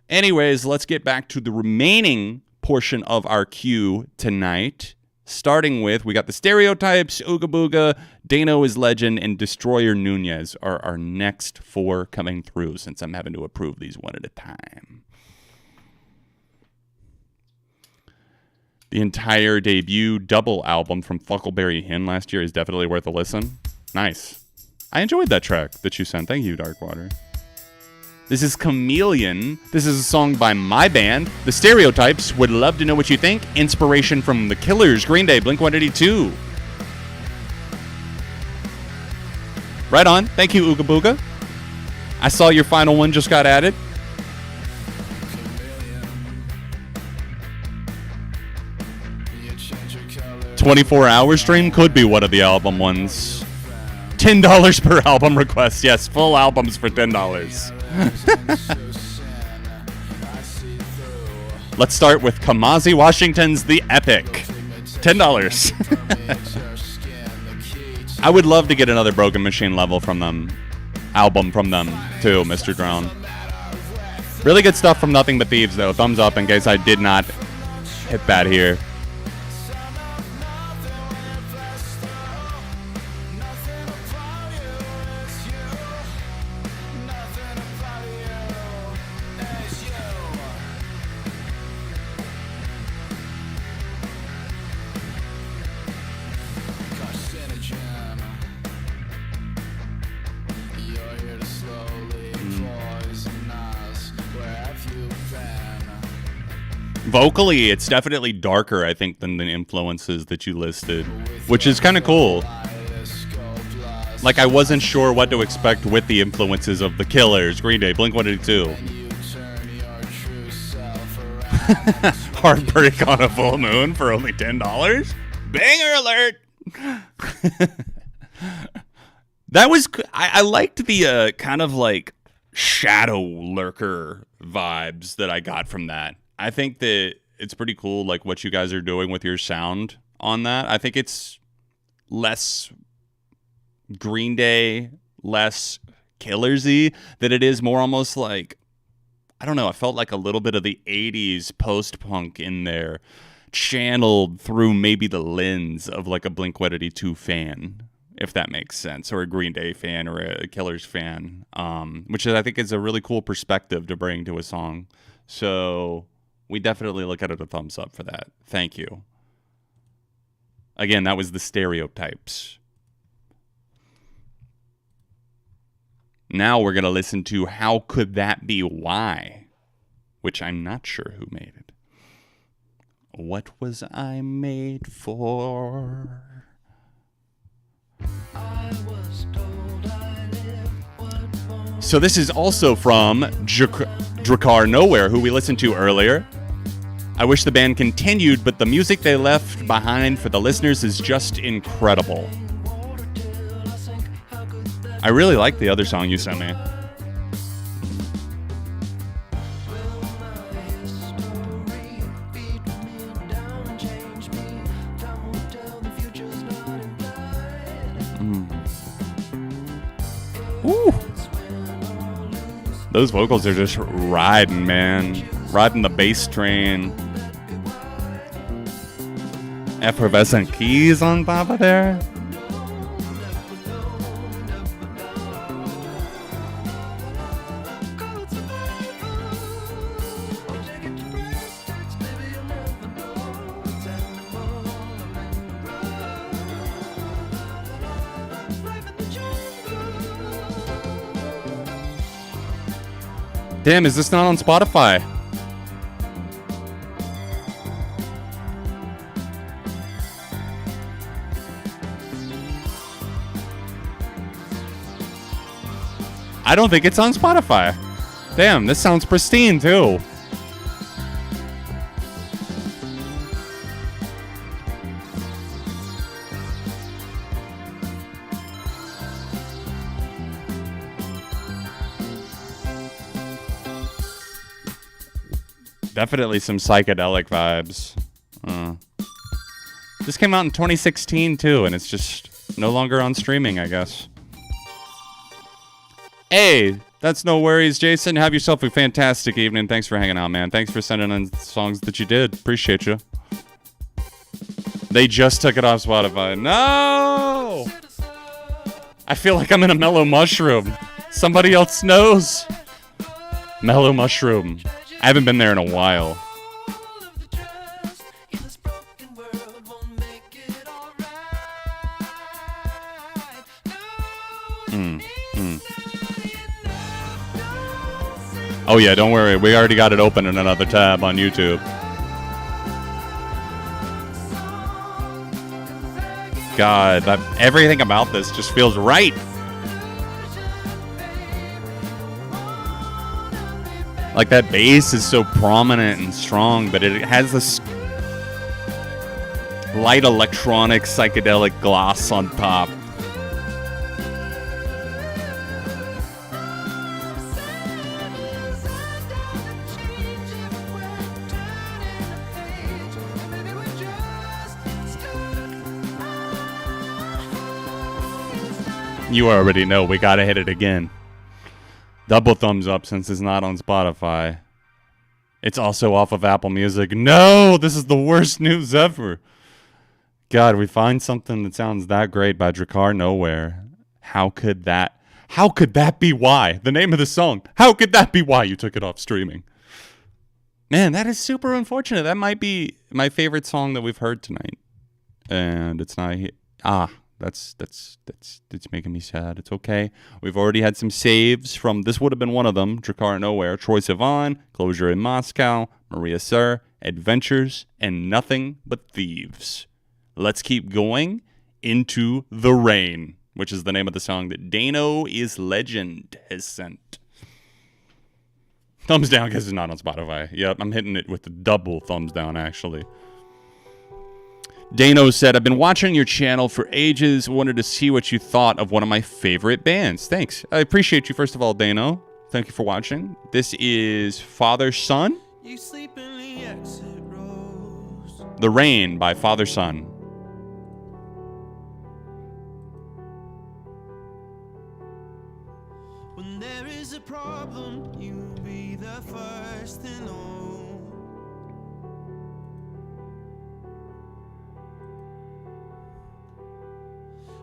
Anyways, let's get back to the remaining portion of our queue tonight. Starting with, we got the Stereotypes, Ooga Booga, Dano is Legend, and Destroyer Nunez are our next 4 coming through, since I'm having to approve these one at a time. The entire debut double album from Fuckleberry Hin last year is definitely worth a listen. Nice. I enjoyed that track that you sent. Thank you, Darkwater. This is Chameleon. This is a song by my band, The Stereotypes. Would love to know what you think. Inspiration from The Killers, Green Day, Blink-182. Right on. Thank you, Ooga Booga. I saw your final one just got added. $24-hour stream could be one of the album ones. $10 per album request. Yes, full albums for $10. Let's start with Kamasi Washington's The Epic. $10. I would love to get another Broken Machine album from them too, Mr. Drone. Really good stuff from Nothing But Thieves, though. Thumbs up in case I did not hit that here. Vocally, it's definitely darker, I think, than the influences that you listed, which is kind of cool. Like, I wasn't sure what to expect with the influences of The Killers, Green Day, Blink-182. Heartbreak on a full moon for only $10? Banger alert! That was... I liked the kind of, like, shadow lurker vibes that I got from that. I think that it's pretty cool, like, what you guys are doing with your sound on that. I think it's less Green Day, less Killers-y, that it is more almost like, I don't know, I felt like a little bit of the 80s post-punk in there, channeled through maybe the lens of, like, a Blink-182 fan, if that makes sense, or a Green Day fan or a Killers fan, which I think is a really cool perspective to bring to a song. So... we definitely look at it a thumbs up for that. Thank you. Again, that was the stereotypes. Now we're going to listen to How Could That Be Why? Which I'm not sure who made it. What was I made for? So this is also from Drakkar Nowhere, who we listened to earlier. I wish the band continued, but the music they left behind for the listeners is just incredible. I really like the other song you sent me. Ooh. Those vocals are just riding, man. Riding the bass train. Effervescent keys on top of there. Damn, is this not on Spotify? I don't think it's on Spotify. Damn, this sounds pristine too. Definitely some psychedelic vibes. This came out in 2016 too, and it's just no longer on streaming, I guess. Hey, that's no worries, Jason. Have yourself a fantastic evening. Thanks for hanging out, man. Thanks for sending in songs that you did. Appreciate you. They just took it off Spotify. No! I feel like I'm in a Mellow Mushroom. Somebody else knows. Mellow Mushroom. I haven't been there in a while. Oh yeah, don't worry. We already got it open in another tab on YouTube. God, everything about this just feels right. Like that bass is so prominent and strong, but it has this light electronic psychedelic gloss on top. You already know we gotta hit it again. Double thumbs up since it's not on Spotify. It's also off of Apple Music. No, this is the worst news ever. God, we find something that sounds that great by Drakkar Nowhere. How could that be why? The name of the song. How could that be why you took it off streaming? Man, that is super unfortunate. That might be my favorite song that we've heard tonight. And it's not here. That's making me sad. It's okay. We've already had some saves from, this would have been one of them, Drakkar Nowhere, Troye Sivan, Closure in Moscow, Maria Sir, Adventures, and Nothing But Thieves. Let's keep going into The Rain, which is the name of the song that Dano is Legend has sent. Thumbs down because it's not on Spotify. Yep, I'm hitting it with the double thumbs down, actually. Dano said, I've been watching your channel for ages. Wanted to see what you thought of one of my favorite bands. Thanks. I appreciate you, first of all, Dano. Thank you for watching. This is Father Son. You sleep in the exit rows. The Rain by Father Son. When there is a problem, you'll be the first to know.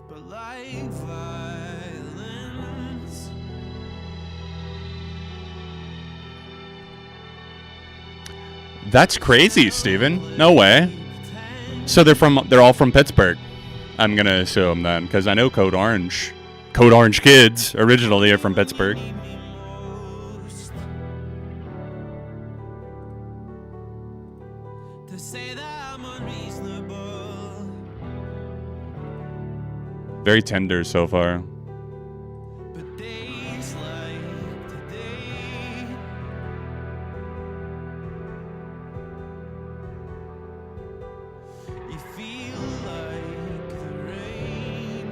But like violence, That's crazy, Steven. No way. So they're all from Pittsburgh. I'm gonna assume then, because I know Code Orange kids originally are from Pittsburgh. to say that I'm unreasonable. Very tender so far. But days like today, you feel like the rain.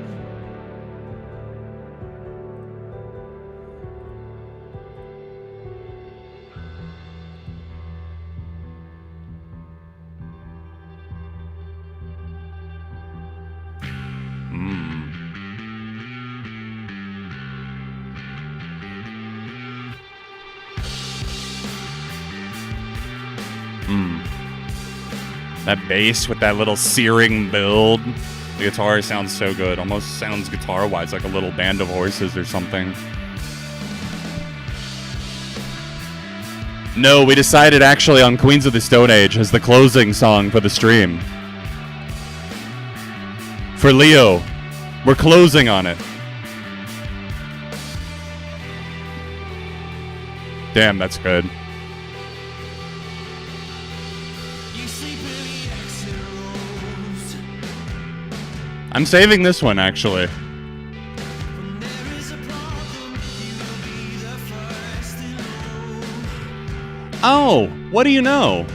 That bass with that little searing build. The guitar sounds so good. Almost sounds guitar-wise like a little band of horses or something. No, we decided actually on Queens of the Stone Age as the closing song for the stream. For Leo. We're closing on it. Damn, that's good. You sleep in the exit rows. I'm saving this one, actually. When there is a problem, you will be the first to know. Oh, what do you know?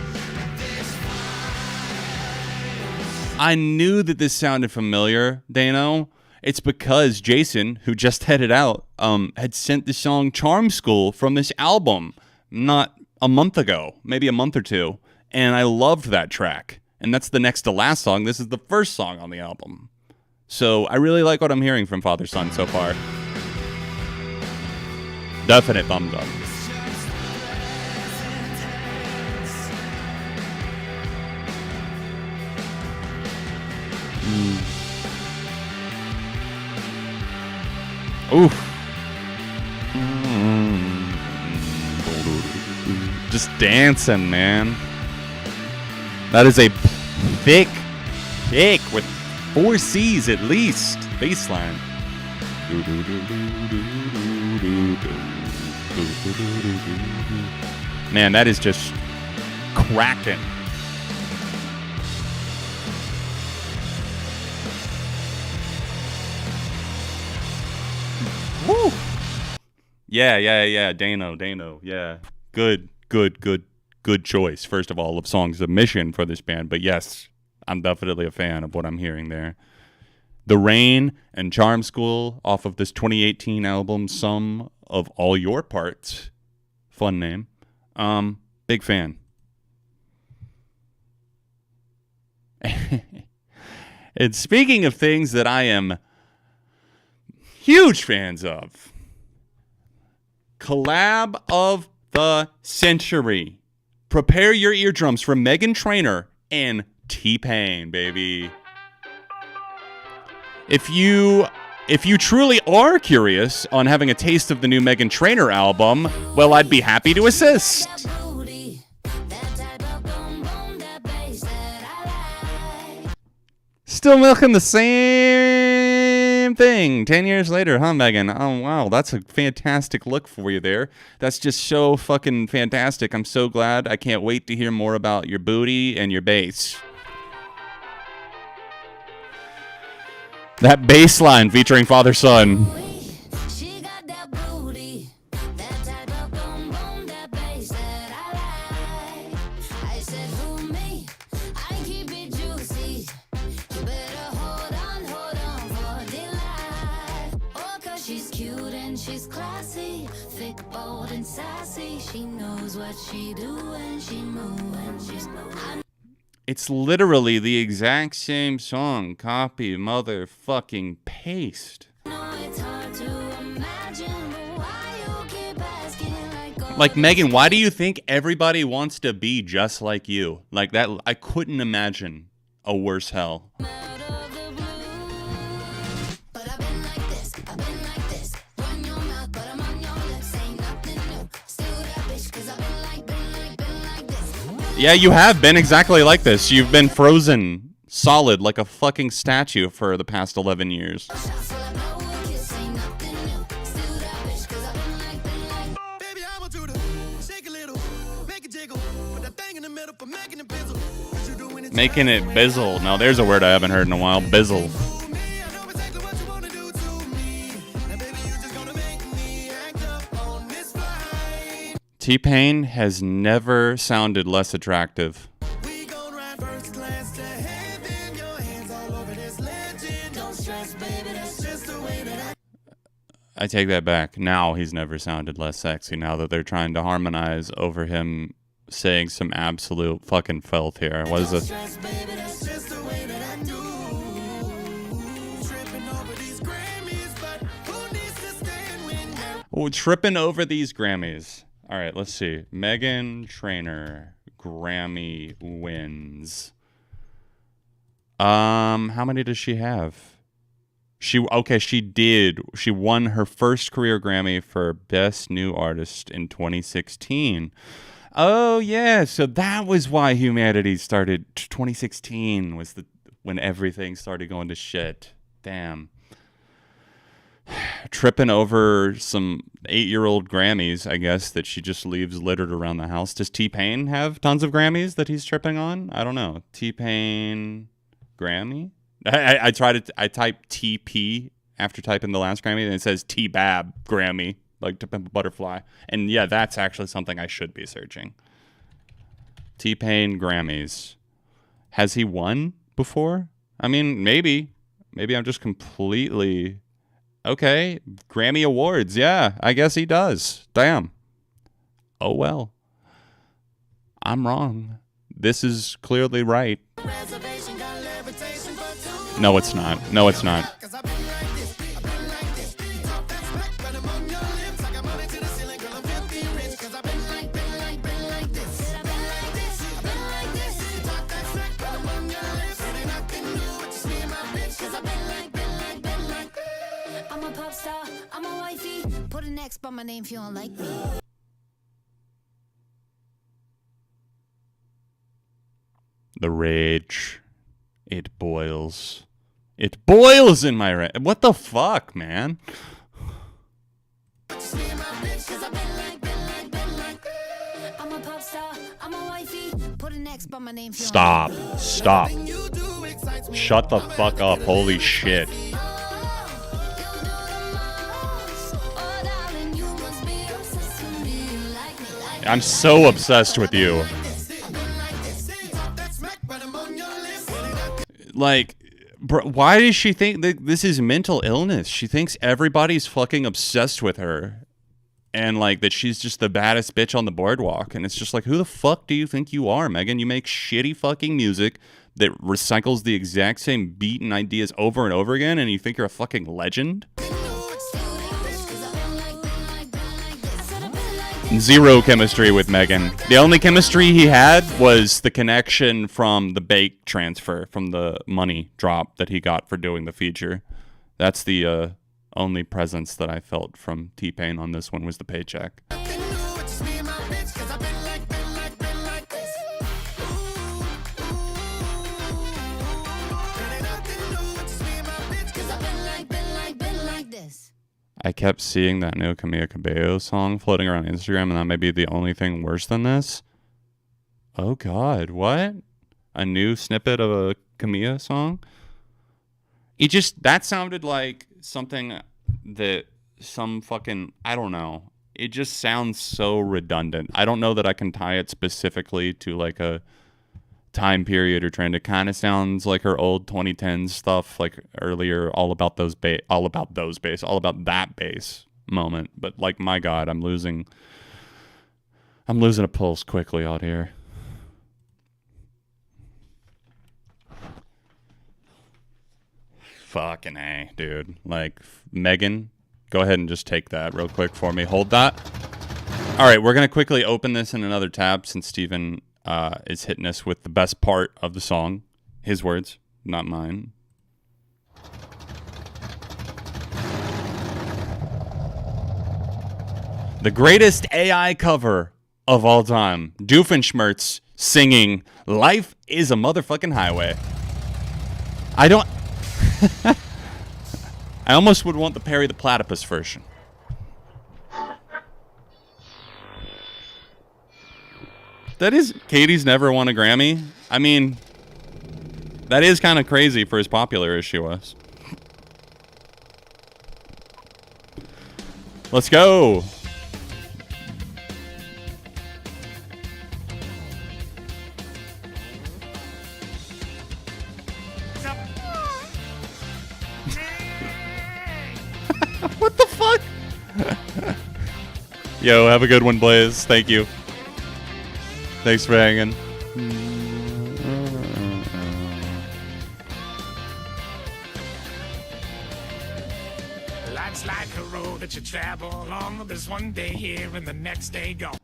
I knew that this sounded familiar, Dano. It's because Jason, who just headed out, had sent the song Charm School from this album not a month ago, maybe a month or two. And I loved that track. And that's the next to last song. This is the first song on the album. So I really like what I'm hearing from Father Son so far. Definite thumbs up. Oof. Just dancing, man. That is a thick with 4 C's at least bass line. Man, that is just cracking. Woo! Yeah. Dano. Yeah. Good choice, first of all, of song submission for this band. But yes, I'm definitely a fan of what I'm hearing there. The Rain and Charm School off of this 2018 album, Sum of All Your Parts. Fun name. Big fan. And speaking of things that I am huge fans of, collab of the century. Prepare your eardrums for Meghan Trainor and T-Pain, baby. If you truly are curious on having a taste of the new Meghan Trainor album, well, I'd be happy to assist. Still milking the same thing 10 years later, huh, Megan? Oh, wow, that's a fantastic look for you there. That's just so fucking fantastic. I'm so glad. I can't wait to hear more about your booty and your bass. That bass line featuring Father Son. It's literally the exact same song. Copy, motherfucking paste. Like, Megan, why do you think everybody wants to be just like you? Like that, I couldn't imagine a worse hell. Yeah, you have been exactly like this. You've been frozen solid like a fucking statue for the past 11 years. Making it bizzle. Now there's a word I haven't heard in a while. Bizzle. T-Pain has never sounded less attractive. I take that back. Now he's never sounded less sexy now that they're trying to harmonize over him saying some absolute fucking filth here. What is it? Oh, tripping over these Grammys. All right, let's see. Meghan Trainor Grammy wins. How many does she have? She won her first career Grammy for Best New Artist in 2016. Oh yeah, so that was why humanity started. 2016 was when everything started going to shit. Damn. Tripping over some 8-year-old Grammys, I guess, that she just leaves littered around the house. Does T-Pain have tons of Grammys that he's tripping on? I don't know. T-Pain Grammy? I type TP after typing the last Grammy, and it says T-Bab Grammy, like To Pimp a Butterfly. And yeah, that's actually something I should be searching. T-Pain Grammys. Has he won before? I mean, maybe. Maybe I'm just completely... Okay, Grammy Awards. Yeah, I guess he does. Damn. Oh, well. I'm wrong. This is clearly right. No, it's not. No, it's not. By my name if you don't like me. The rage. It boils. It boils in my rage. What the fuck, man? Stop. Stop. Shut the fuck up. Holy shit. I'm so obsessed with you. Like, bro, why does she think that this is mental illness? She thinks everybody's fucking obsessed with her. And, like, that she's just the baddest bitch on the boardwalk. And it's just like, who the fuck do you think you are, Megan? You make shitty fucking music that recycles the exact same beat and ideas over and over again, and you think you're a fucking legend? Zero chemistry with Megan. The only chemistry he had was the connection from the bake transfer, from the money drop that he got for doing the feature. That's the only presence that I felt from T-Pain on this one was the paycheck. I kept seeing that new Camila Cabello song floating around Instagram, and that may be the only thing worse than this. Oh, God. What? A new snippet of a Camila song? That sounded like something that some fucking, I don't know. It just sounds so redundant. I don't know that I can tie it specifically to like a time period or trend. It kind of sounds like her old 2010s stuff, like earlier, all about that bass moment. But like, my God, I'm losing a pulse quickly out here. Fucking A, dude. Like, Megan, go ahead and just take that real quick for me. Hold that. All right, we're gonna quickly open this in another tab since Steven is hitting us with the best part of the song. His words, not mine. The greatest AI cover of all time. Doofenshmirtz singing "Life is a Motherfucking Highway." I almost would want the Perry the Platypus version. That is, Katie's never won a Grammy. I mean, that is kind of crazy for as popular as she was. Let's go. What the fuck? Yo, have a good one, Blaze. Thank you. Thanks for hanging. Life's like a road that you travel along. There's one day here and the next day gone.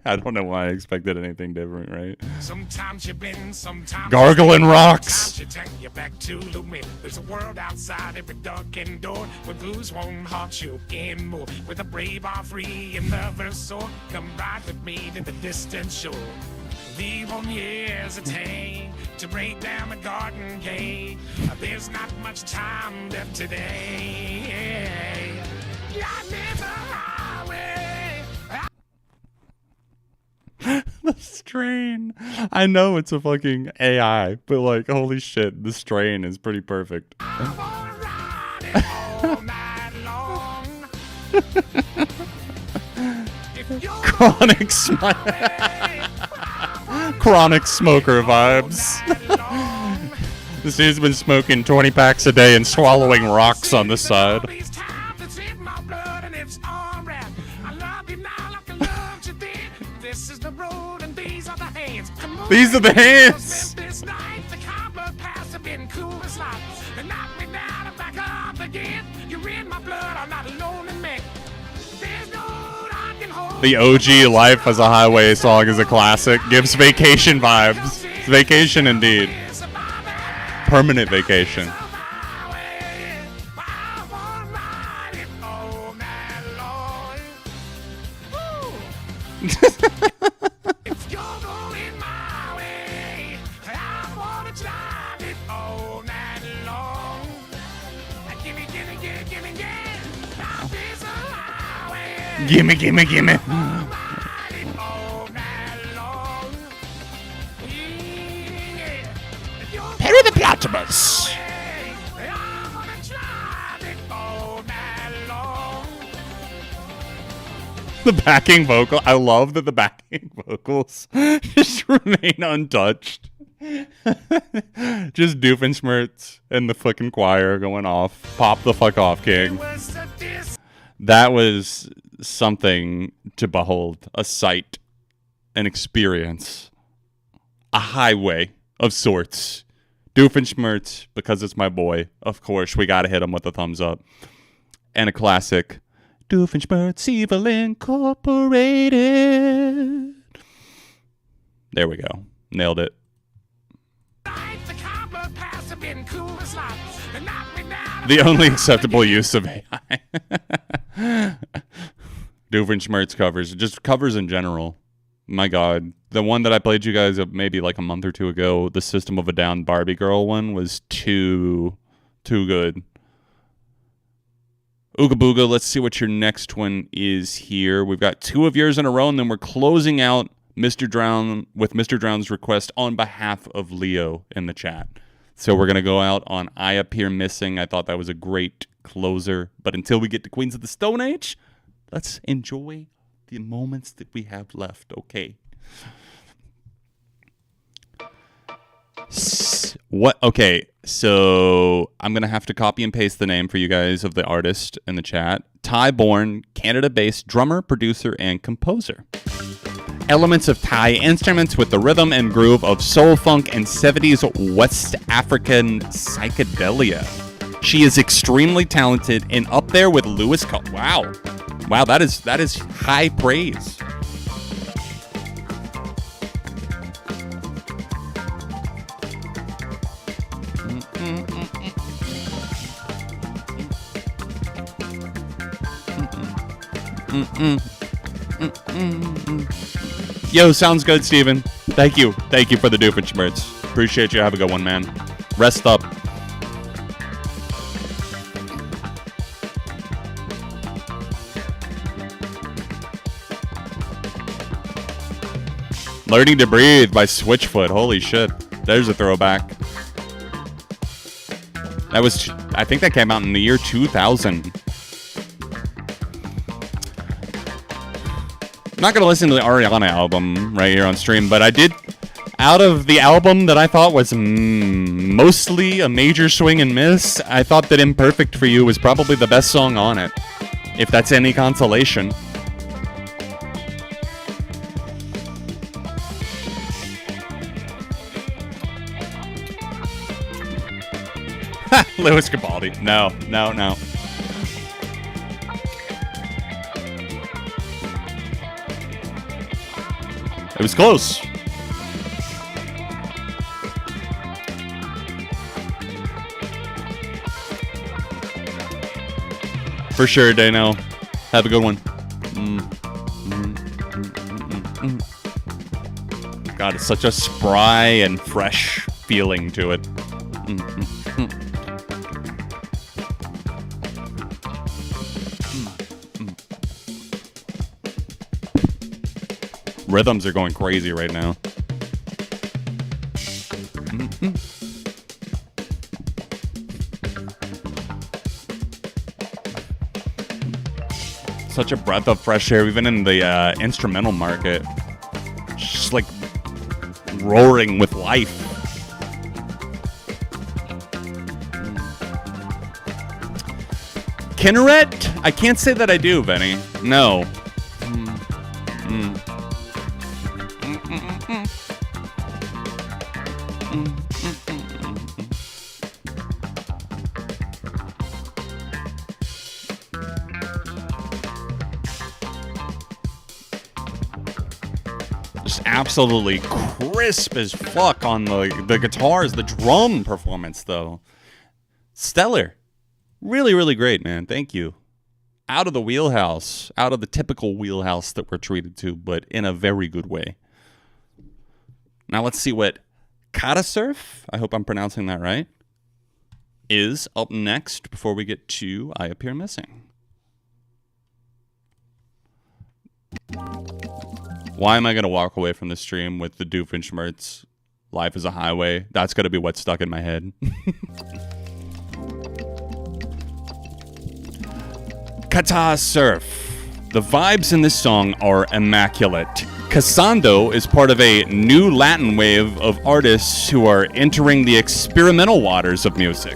I don't know why I expected anything different, right? Sometimes you bend, sometimes Gargling rocks. Sometimes you turn your back to the wind. There's a world outside every darkened door where blues won't haunt you anymore. Where the brave are free and lovers soar. Come ride with me to the distant shore. We won't hesitate to break down the garden gate. There's not much time left today. Life is a highway. The strain. I know it's a fucking AI, but like, holy shit, the strain is pretty perfect. Chronic Chronic smoker vibes. This dude's been smoking 20 packs a day and swallowing rocks on the side. These are the hands. The OG Life as a Highway song is a classic. Gives vacation vibes. It's vacation indeed. Permanent vacation. Gimme, gimme, gimme. Perry the Platypus. The backing vocal. I love that the backing vocals just remain untouched. Just Doofenshmirtz and the fucking choir going off. Pop the fuck off, King. That was something to behold. A sight. An experience. A highway of sorts. Doofenshmirtz, because it's my boy. Of course, we gotta hit him with a thumbs up. And a classic Doofenshmirtz Evil Incorporated. There we go. Nailed it. The only acceptable use of AI. Doofenshmirtz covers. Just covers in general. My God. The one that I played you guys maybe like a month or two ago, the System of a Down Barbie Girl one, was too good. Ooga Booga, let's see what your next one is here. We've got 2 of yours in a row, and then we're closing out Mr. Drown with Mr. Drown's request on behalf of Leo in the chat. So we're going to go out on I Appear Missing. I thought that was a great closer. But until we get to Queens of the Stone Age, let's enjoy the moments that we have left. Okay. Okay, so I'm going to have to copy and paste the name for you guys of the artist in the chat. Thai-born, Canada-based drummer, producer, and composer. Elements of Thai instruments with the rhythm and groove of soul funk and 70s West African psychedelia. She is extremely talented and up there with Lewis Wow, that is high praise. Yo, sounds good, Steven. Thank you for the Doofenshmirtz. Appreciate you. Have a good one, man. Rest up. Learning to Breathe by Switchfoot. Holy shit. There's a throwback. I think that came out in the year 2000. I'm not going to listen to the Ariana album right here on stream, but I did, out of the album that I thought was mostly a major swing and miss, I thought that Imperfect for You was probably the best song on it, if that's any consolation. Lewis Capaldi. No. It was close. For sure, Dano. Have a good one. God, it's such a spry and fresh feeling to it. Rhythms are going crazy right now. Such a breath of fresh air, even in the instrumental market. Just like roaring with life. Kinneret? I can't say that I do, Benny. No. Just absolutely crisp as fuck on the guitars. The drum performance, though. Stellar. Really, really great, man. Thank you. Out of the wheelhouse. Out of the typical wheelhouse that we're treated to, but in a very good way. Now let's see what Katasurf, I hope I'm pronouncing that right, is up next before we get to I Appear Missing. Why am I going to walk away from the stream with the Doofenshmirtz Life is a Highway? That's going to be what's stuck in my head. Katasurf. The vibes in this song are immaculate. Casando is part of a new Latin wave of artists who are entering the experimental waters of music.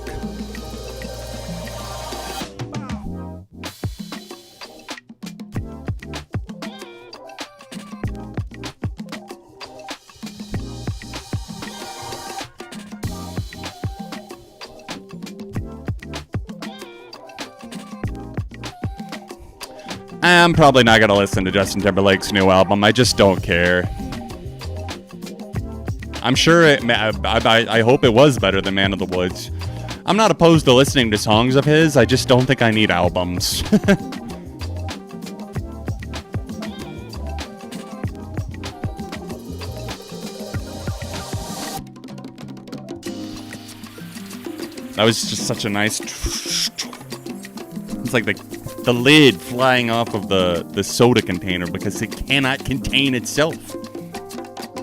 I'm probably not gonna listen to Justin Timberlake's new album. I just don't care. I'm sure I hope it was better than Man of the Woods. I'm not opposed to listening to songs of his. I just don't think I need albums. That was just such a nice... It's like the lid flying off of the soda container because it cannot contain itself.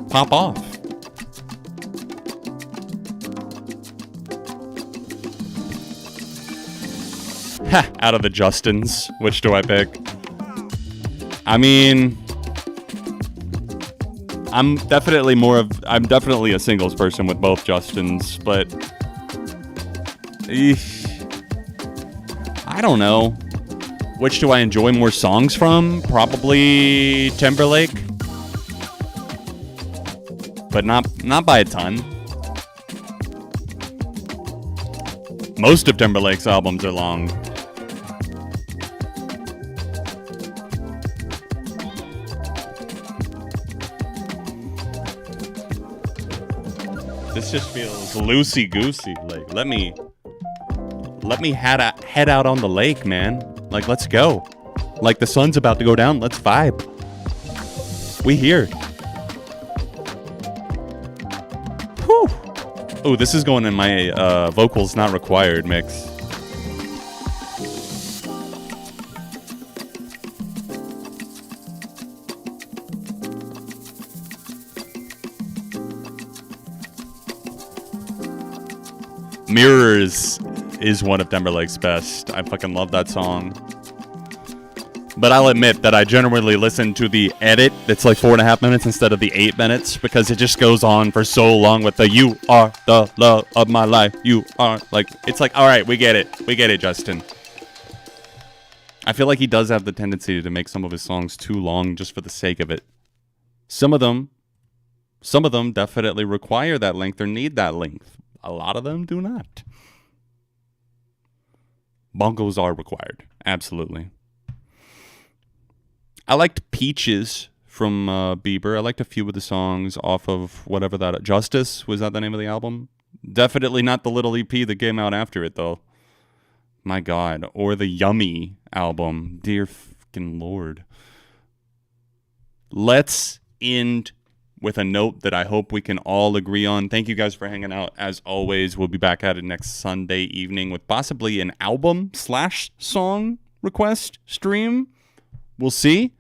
Pop off. Ha! Out of the Justins, which do I pick? I mean... I'm definitely a singles person with both Justins, but... I don't know. Which do I enjoy more songs from? Probably Timberlake. But not by a ton. Most of Timberlake's albums are long. This just feels loosey-goosey. Like, let me head out on the lake, man. Like, let's go. Like, the sun's about to go down. Let's vibe. We here. Whew. Oh, this is going in my vocals not required mix. Mirrors is one of Timberlake's best. I fucking love that song. But I'll admit that I generally listen to the edit that's like 4.5 minutes instead of the 8 minutes because it just goes on for so long with the "you are the love of my life, you are," like, it's like, all right, we get it, Justin. I feel like he does have the tendency to make some of his songs too long just for the sake of it. Some of them definitely require that length or need that length. A lot of them do not. Bongos are required. Absolutely. I liked Peaches from Bieber. I liked a few of the songs off of whatever that... Justice? Was that the name of the album? Definitely not the little EP that came out after it, though. My God. Or the Yummy album. Dear fucking Lord. Let's end with a note that I hope we can all agree on. Thank you guys for hanging out. As always, we'll be back at it next Sunday evening with possibly an album/song request stream. We'll see.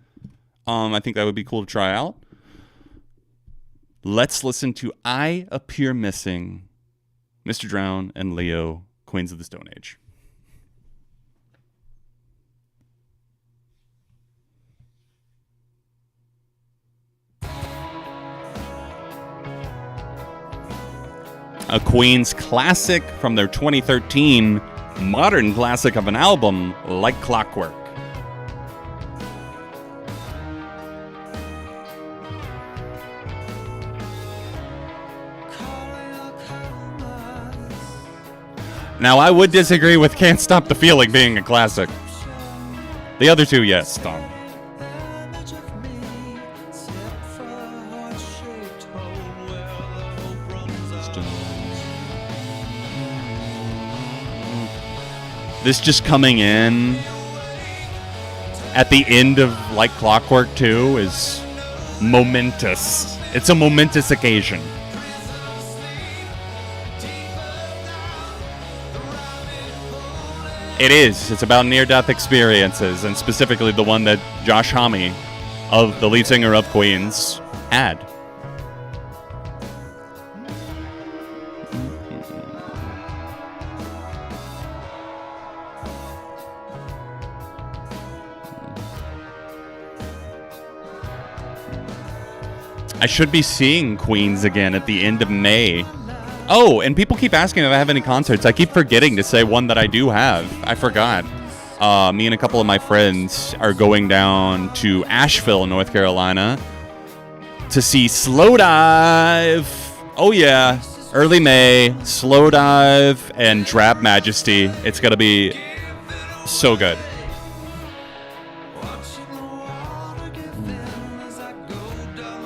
I think that would be cool to try out. Let's listen to I Appear Missing, Mr. Drown and Leo, Queens of the Stone Age. A Queen's classic from their 2013 modern classic of an album, Like Clockwork. Now, I would disagree with Can't Stop the Feeling being a classic. The other two, yes, Tom. This just coming in at the end of Like Clockwork 2 is momentous. It's a momentous occasion. It is. It's about near-death experiences, and specifically the one that Josh Homme, of the lead singer of Queens, had. I should be seeing Queens again at the end of May. Oh, and people keep asking if I have any concerts. I keep forgetting to say one that I do have. I forgot. Me and a couple of my friends are going down to Asheville, North Carolina, to see Slow Dive. Oh, yeah. Early May, Slow Dive, and Drab Majesty. It's going to be so good.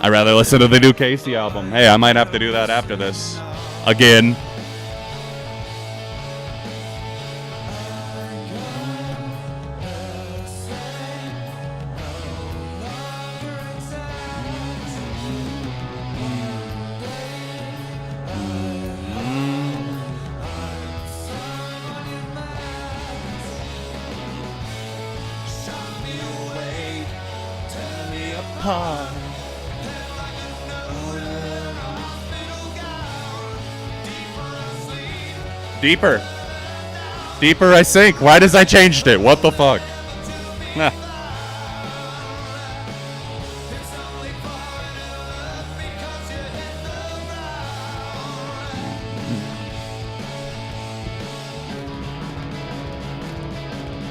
I'd rather listen to the new Casey album. Hey, I might have to do that after this. Again. Deeper. Deeper I sink. Why does I changed it? What the fuck? Nah.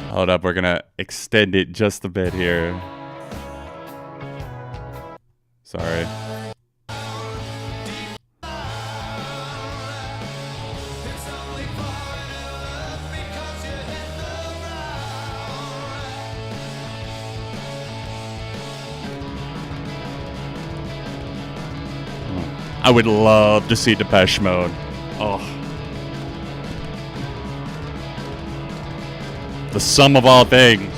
Hold up, we're gonna extend it just a bit here. Sorry. I would love to see Depeche Mode. Oh. The sum of all things.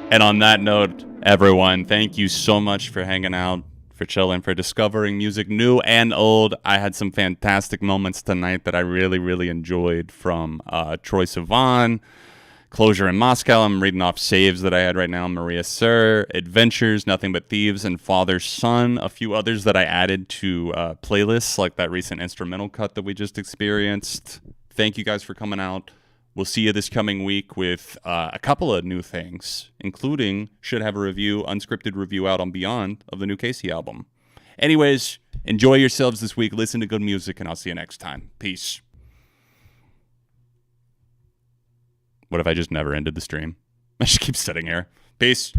And on that note, everyone, thank you so much for hanging out, for chilling, for discovering music new and old. I had some fantastic moments tonight that I really, really enjoyed from Troye Sivan, Closure in Moscow. I'm reading off saves that I had right now. Maria Sir, Adventures, Nothing But Thieves, and Father's Son. A few others that I added to playlists, like that recent instrumental cut that we just experienced. Thank you guys for coming out. We'll see you this coming week with a couple of new things, including should have a review, unscripted review out on Beyond of the new Casey album. Anyways, enjoy yourselves this week. Listen to good music, and I'll see you next time. Peace. What if I just never ended the stream? I just keep sitting here. Peace.